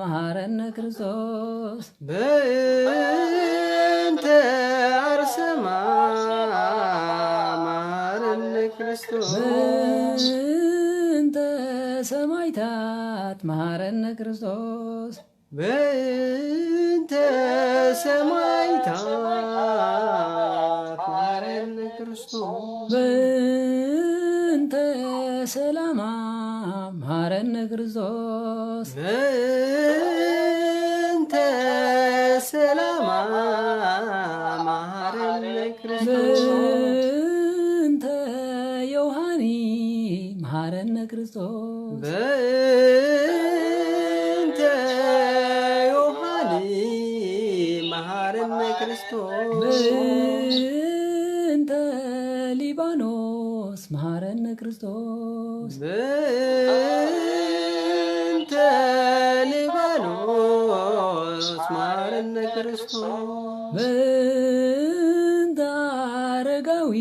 መሐረነ ክርስቶስ በእንተ አርሴማ መሐረነ ክርስቶስ በእንተ ሰማዕታት መሐረነ ክርስቶስ በእንተ ሰማዕታት መሐረነ ክርስቶስ በእንተ ሰላማ መሐረነ ክርስቶስ በእንተ ሰላማ መሐረነ ክርስቶስ በእንተ ዮሐኒ መሐረነ ክርስቶስ በእንተ ዮሐኒ መሐረነ ክርስቶስ በእንተ ሊባኖስ መሐረነ ክርስቶስ በእንተ ሊባኖስ መሐረነ ክርስቶስ በእንተ አረጋዊ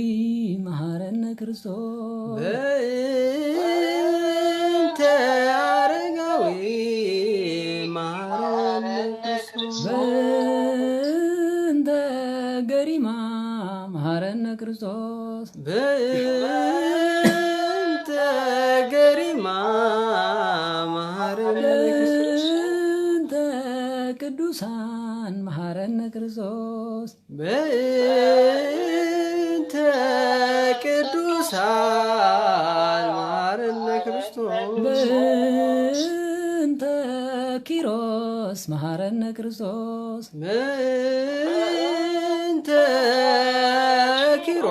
መሐረነ ክርስቶስ በእንተ አረጋዊ መሐረነ ክርስቶስ በእንተ ገሪማ መሐረነ ክርስቶስ በእንተ ገሪማ መሐረነ ክርስቶስ በእንተ ቅዱሳን መሐረነ ክርስቶስ በእንተ ቅዱሳን መሐረነ ክርስቶስ በእንተ ኪሮስ መሐረነ ክርስቶስ በእንተ ኪሮስ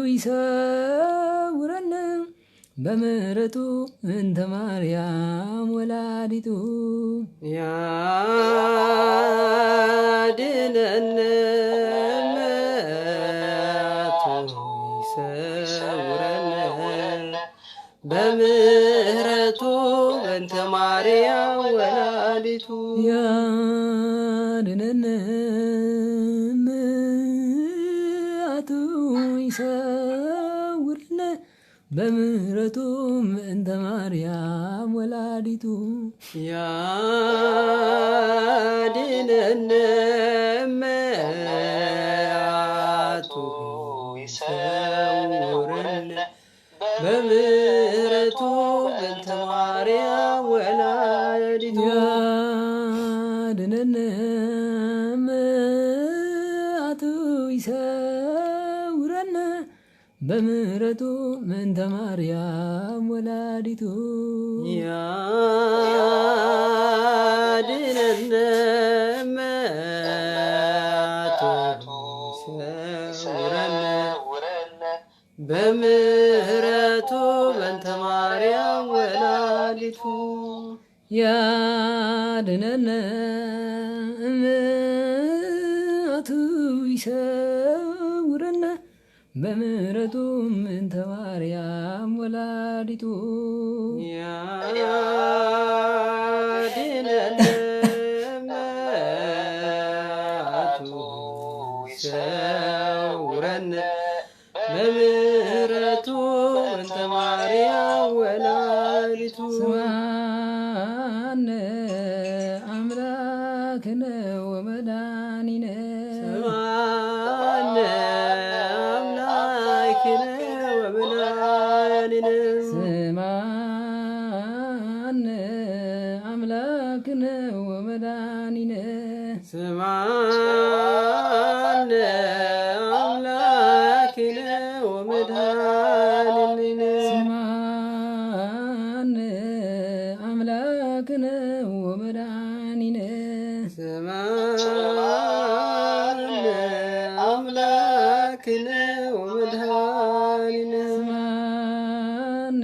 ይሰውረነ በምሕረቱ እንተ ማርያም ወላዲቱ ያድነነ መዓቱ ይሰውረነ በምሕረቱ እንተ ማርያም ወላዲቱ ያድነነ መዓቱ ይሰውረነ በምሕረቱ እንተ ማርያም ወላዲቱ ያድነነ መዓቱ ይሰውረነ በምሕረቱ እንተ ማርያም ወላዲቱ ያድነነ መዓቱ ይሰውረነ በምሕረቱ እንተ ማርያም ወላዲቱ ያድነነ መዓቱ ይሰውረነ በምሕረቱ እንተ ማርያም ወላዲቱ ያድነነ መዓቱ ይሰውረነ በምሕረቱ እንተ ማርያም ወላዲቱ ያድነነ መዓቱ ይሰውረነ በምሕረቱ እንተ ማርያም ወላዲቱ ስምዐነ አምላክነ ወመድኃኒነ ስምዐነ አምላክነ ወመድኃኒነ ስምዐነ አምላክነ ወመድኃኒነ ስምዐነ አምላክነ ወመድኃኒነ ስምዐነ አምላክነ ወመድኃኒነ ስምዐነ አምላክነ ወመድኃኒነ ስምዐነ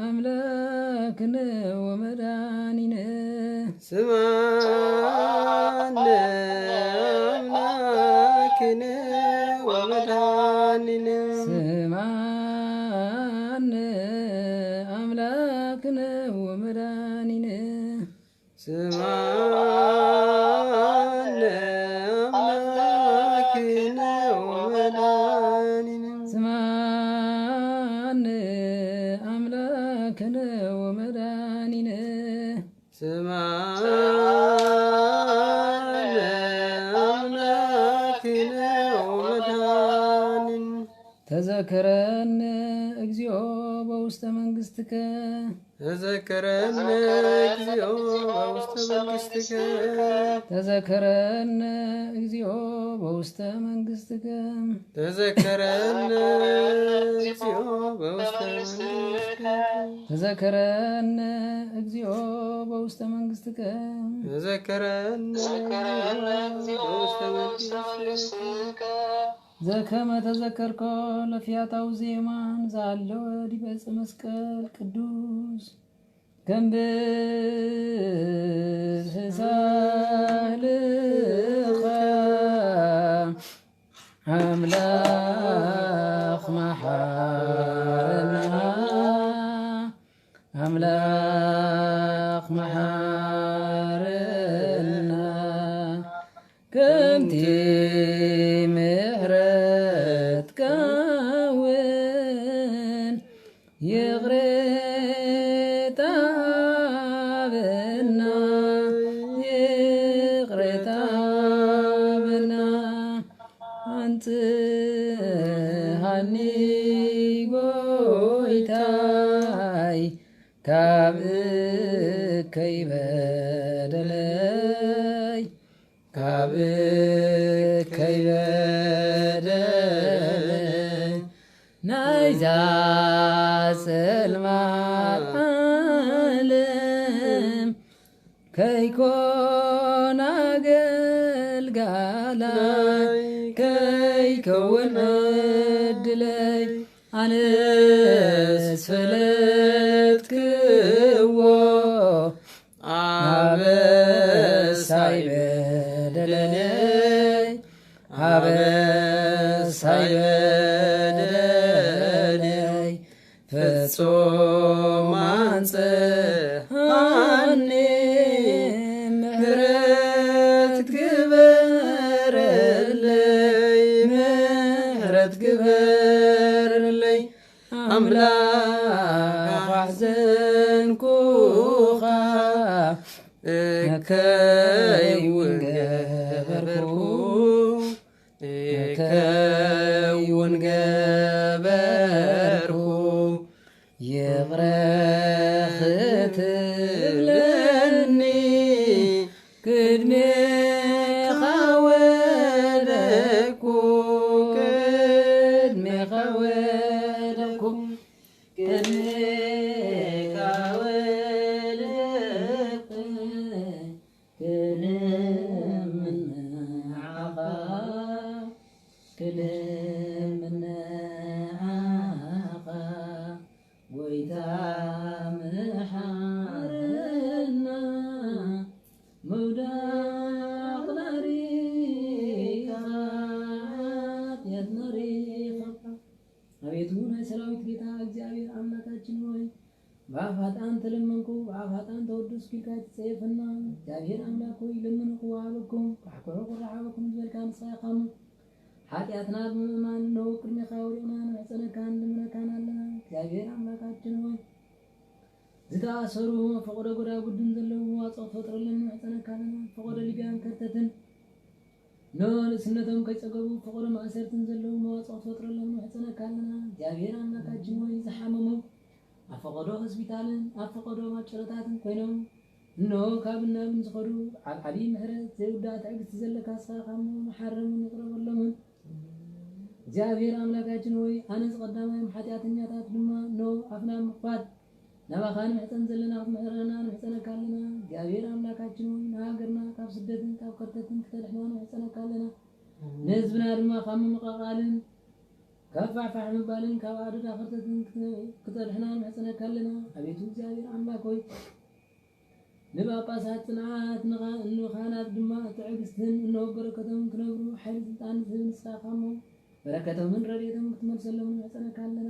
አምላክነ ወመድኃኒነ ስምዐነ አምላክነ ወመድኃኒነ ስምዐነ አምላክነ ወመድኃኒነ ስምዐነ አምላክነ ወመድኃኒነ ስምዐነ አምላክነ ወመድኃኒነ ስምዐነ አምላክነ ወመድኃኒነ ተዘከረነ እግዚኦ በውስተ መንግሥትከ ተዘከረነ እግዚኦ በውስተ መንግሥትከ ተዘከረነ እግዚኦ በውስተ መንግሥትከ ተዘከረነ እግዚኦ በውስተ መንግሥትከ ተዘከረነ እግዚኦ በውስተ መንግሥትከ ተዘከረነ በውስተ መንግሥትከ ዘከመ ተዘከርኮ ለፊያታው ዜማን ዛለው ዲበ ዕፀ መስቀል ቅዱስ ገንብር ህሳልኸ አምላኽ መሐረና አምላኽ መሐረና ከምቲ ምሕረት ካውን ይቕሬታብና ይቕሬታብና አንጽሐኒ ጎይታይ ካብ እከይ በደለይ ካብ እከይ በደለይ ናይዛ ጽልማት ዓለም ከይኮን አገልጋይ ጋላይ ከይከውን ዕድለይ ኣነስ ፈለጥክዎ ኣበሳይ በደለይ ኣበሳይ በደለይ ፍጹም አንጽሐኒ ምሕረት ግበረለይ ምሕረት ግበረለይ አምላክ አሕዘንኩኻ እከይውን ገበርኩ እከይውን ገበርኩ ይቕረ ክትብለኒ ቅድሜኻ ወደቅኩ ቅድሜኻ ወደቅኩ ቅድሜኻ ወደቅኩ ክልምንዓኻ ክልምንዓኻ ጎይታ መሓረና መውዳቕ ናሪኻ ኃጢአት ናሪኻ አቤቱ ናይ ሰራዊት ጌታ እግዚአብሔር አምላካችን ሆይ በአፋጣን ተለመንኩ በአፋጣን ተወደስኩ ኢልካ ትጸየፈና እግዚአብሔር አምላክ ሆይ ለመንኩ ወሃበኩም ካሕኩዑ ቁራሓበኩም ዝበልካ ንስኻ ኢኻ ኃጢአትና ብምእማን ነው ቅድሜኻ ወሪቕና ንሕፀነካን ልምነካን ኣለና እግዚአብሔር አምላካችን ሆይ ዝተኣሰሩ ፈቆደ ጎዳጉድን ዘለዉ መዋፅኦ ፈጥረለን ንሕፀነካ ኣለና ፈቆደ ሊብያን ከርተትን ንእስነቶም ከይፀገቡ ፈቆደ ማእሰርትን ዘለዉ መዋፅኦ ፈጥረለን ንሕፀነካ ኣለና እግዚአብሔር አምላካችን ሆይ ዝሓመሙ ኣብ ፈቆዶ ሆስፒታልን ኣብ ፈቆዶ ማጨረታትን ኮይኖም እነሆ ካብ ናብን ዝኸዱ ኣብ ዓብዪ ምሕረት ዘይውዳእ ትዕግስቲ ዘለካ ንስኻ ኢኻ መሓረምን ይቕረበሎምን እግዚአብሔር አምላካችን ሆይ ኣነ ዝቐዳማዮም ኃጢአተኛታት ድማ እነሆ ኣፍና ምኽፋት ናባኻ ንምሕፀን ዘለና ክትምሕረና ንሕፀነካ ኣለና እግዚአብሔር አምላካችን ሆይ ንሃገርና ካብ ስደትን ካብ ከርተትን ክተድሕና ንሕፀነካ ኣለና ንህዝብና ድማ ካብ ምምቕቓልን ካብ ፋሕፋሕ ምባልን ካብ ኣደዳ ከርተትን ክተድሕና ንሕፀነካ ኣለና አቤቱ እግዚአብሔር አምላክ ሆይ ንጳጳሳት ጽንዓት ንኻህናት ድማ ትዕግስትን እነሆ በረከቶም ክነብሩ ሓይሊ ስልጣን ዝህብ ንስኻ ኢኻ እሞ በረከቶምን ረድኤቶምን ክትመልሰሎም ንሕፀነካ ኣለና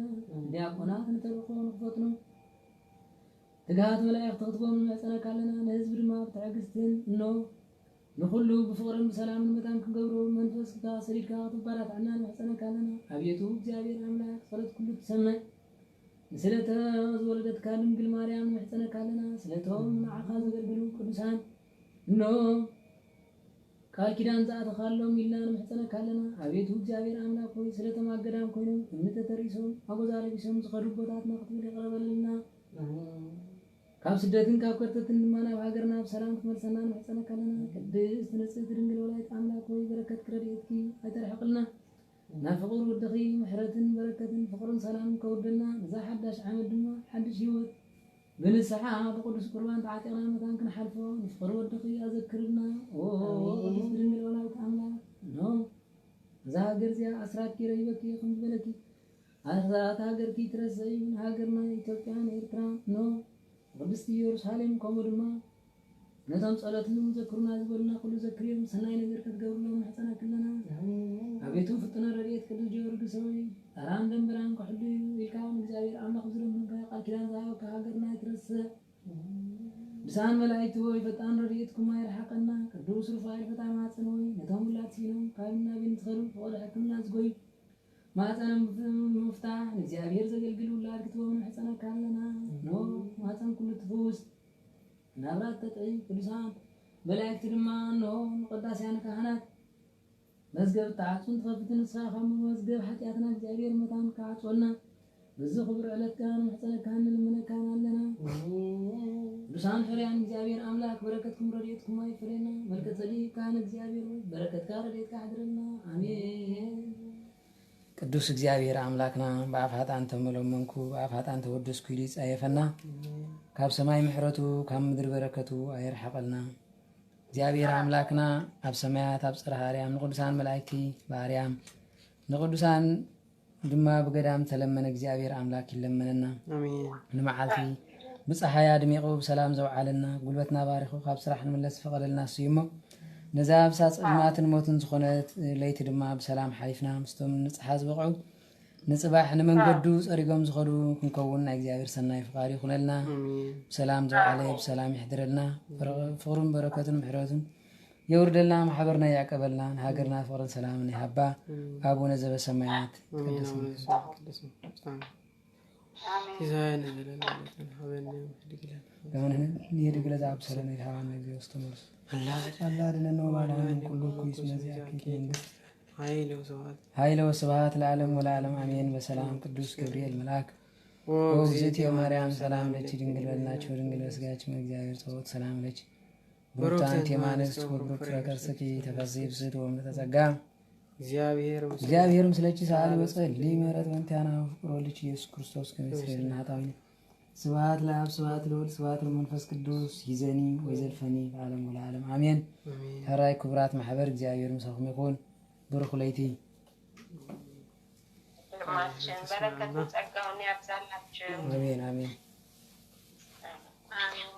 ዲያቆናት ንተልእኮ ንክፈትኑ ትግሃት መላእኽቲ ክትቦም ንሕፀነካ ኣለና ንህዝቢ ድማ ብትዕግስትን እነሆ ንኩሉ ብፍቅርን ብሰላምን መታን ክገብሩ መንፈስካ ሰዲድካ ክትባራትዐና ንሕፀነካ ኣለና አቤቱ እግዚአብሔር አምላክ ጸሎት ኩሉ ትሰምዕ ስለተ ዝወለደትካ ድንግል ማርያም ንሕፀነካ ኣለና ስለቶም ንዓኻ ዘገልግሉ ቅዱሳን እነሆ ቃል ኪዳን ዝኣተኻሎም ኢልና ንምሕፀነካ ኣለና አቤቱ እግዚአብሔር አምላክ ሆይ ስለቶም ኣብ ገዳም ኮይኖም እምኒ ተተሪሶም ኣጎዛ ለቢሶም ዝኸዱ ቦታትና ክትብል ይቕረበልና ካብ ስደትን ካብ ከርተትን ድማ ናብ ሃገርና ብሰላም ክትመልሰና ንሕፀነካ ኣለና ቅድስት ንጽሕቲ ድንግል ወላዲተ ኣምላክ ሆይ በረከት ክረድኤትኪ ኣይተርሕቕልና ናብ ፍቅር ወድኺ ምሕረትን በረከትን ፍቅርን ሰላምን ከውደልና እዛ ሓዳሽ ዓመት ድማ ሓድሽ ህይወት ብንስሓ ብቅዱስ ቁርባን ተዓጢቕና መታን ክንሓልፎ ንፍቅር ወድኺ ኣዘክርና ቅድስት ድንግል ወላዲተ ኣምላክ ኖ እዛ ሃገር እዚኣ ኣስራት ጌረ ይበኪ ከም ዝበለኪ ኣስራት ሃገርኪ ትረስዒ ሃገርና ኢትዮጵያን ኤርትራ ኖ ቅድስቲ ኢየሩሳሌም ከምኡ ድማ ነቶም ጸሎትን ዘክሩና ዝበሉና ኩሉ ዘክርዮም ሰናይ ነገር ክትገብሩሎም ንሕፀነካ ኣለና አቤቱ ፍጥነ ረድኤት ቅዱስ ጊዮርጊስ ሆይ ጠራን ደንበራን ክሕሉ ኢልካ እግዚአብሔር አምላክ ዝለምንካ ቃል ኪዳን ዝሃበካ ሃገርና ይትረስዕ ብሳን መላእክቲ ሆይ ፈጣን ረድኤትኩም ኣይርሓቐና ቅዱስ ሩፋኤል ፈጣን ማፀን ሆይ ነቶም ውላት ሲኖም ካብ ናብን ዝኸዱ ፈቆደ ሕክምና ዝጎዩ ማፀንም ምፍታሕ ንእግዚአብሔር ዘገልግሉ ውላድ ክትቦም ንሕፀነካ ኣለና ኖ ማፀን ኩሉ ትፍውስ ናብራት ተጥዒ ቅዱሳን መላእክቲ ድማ እነሆ ንቅዳስያን ካህናት መዝገብ ተዓፅን ትኸፍትን ንስኻ ከም መዝገብ ሓጢአትና እግዚአብሔር መታን ካዓፅወልና በዚ ክቡር ዕለትካ ንሕፀነካ ንልምነካን ኣለና ቅዱሳን ፍርያን እግዚአብሔር አምላክ በረከትኩም ረድኤትኩም ኣይፍረየና መልከ ጸዲቅ ካህን እግዚአብሔር በረከትካ ረድኤትካ ሓድረና አሜን ቅዱስ እግዚአብሔር አምላክና በአፋጣን ተመለመንኩ በአፋጣን ተወደስኩ ኢሉ ይጻየፈና ካብ ሰማይ ምሕረቱ ካብ ምድሪ በረከቱ ኣይርሐቀልና እግዚአብሔር አምላክና ኣብ ሰማያት ኣብ ጽርሐ አርያም ንቅዱሳን መላእክቲ በአርያም ንቅዱሳን ድማ በገዳም ተለመነ እግዚአብሔር አምላክ ይለመነና አሜን ንመዓልቲ ብፀሓያ ድሚቁ ብሰላም ዘውዓለና ጉልበትና ባሪኹ ካብ ስራሕ ንመለስ ፈቀደልና ስዩሞ ነዛ ኣብሳ ጽልማትን ሞትን ዝኾነት ለይቲ ድማ ብሰላም ሓሊፍና ምስቶም ንጽሓ ዝበቕዑ ንጽባሕ ንመንገዱ ጸሪጎም ዝኸዱ ክንከውን ናይ እግዚአብሔር ሰናይ ፍቃድ ይኹነልና ብሰላም ዘውዓለ ብሰላም ይሕድረልና ፍቅሩን በረከቱን ምሕረቱን የውርደልና ማሕበርና ያቀበልና ንሃገርና ፍቅርን ሰላምን ይሃባ አቡነ ዘበሰማያት ቅዱስ ይዛን ዘለላትን ሀበነ ድግላ ለምን ይድግላ አብሰለና ይሃዋን ነው ይስተምርስ አላህ ደነኖ ባላን ኩሉ ኩይስ መዚያኪ ኃይለ ወስብሐት ለዓለም ወለዓለም አሜን። በሰላም ቅዱስ ገብርኤል መልአክ ወእግዝእትየ ማርያም ሰላም ለኪ ድንግል በልናችሁ ድንግል በስጋችሁ እግዚአብሔር ጸሎት ሰላም ለኪ ብሩክታንቲ የማንስት ወብሩክ ፍረከርስኪ ተፈሥሒ ብስት ወምተጸጋ እግዚአብሔር ምስለኪ ሰዓሊ ወጸልይ ምሕረት ወንቲያና ፍቅሮ ልጅ ኢየሱስ ክርስቶስ ከመሰለና ኃጣውኒ ስብሐት ለአብ ስብሐት ለወልድ ስብሐት ለመንፈስ ቅዱስ ይዘኒ ወይዘልፈኒ ለዓለም ወለዓለም አሜን። ተራይ ክብራት ማህበር እግዚአብሔር ምስኹም ይኹን ብሩክ ለይቲ ማችን በረከቱ ጸጋውን ያብዛላችሁ አሜን አሜን አሜን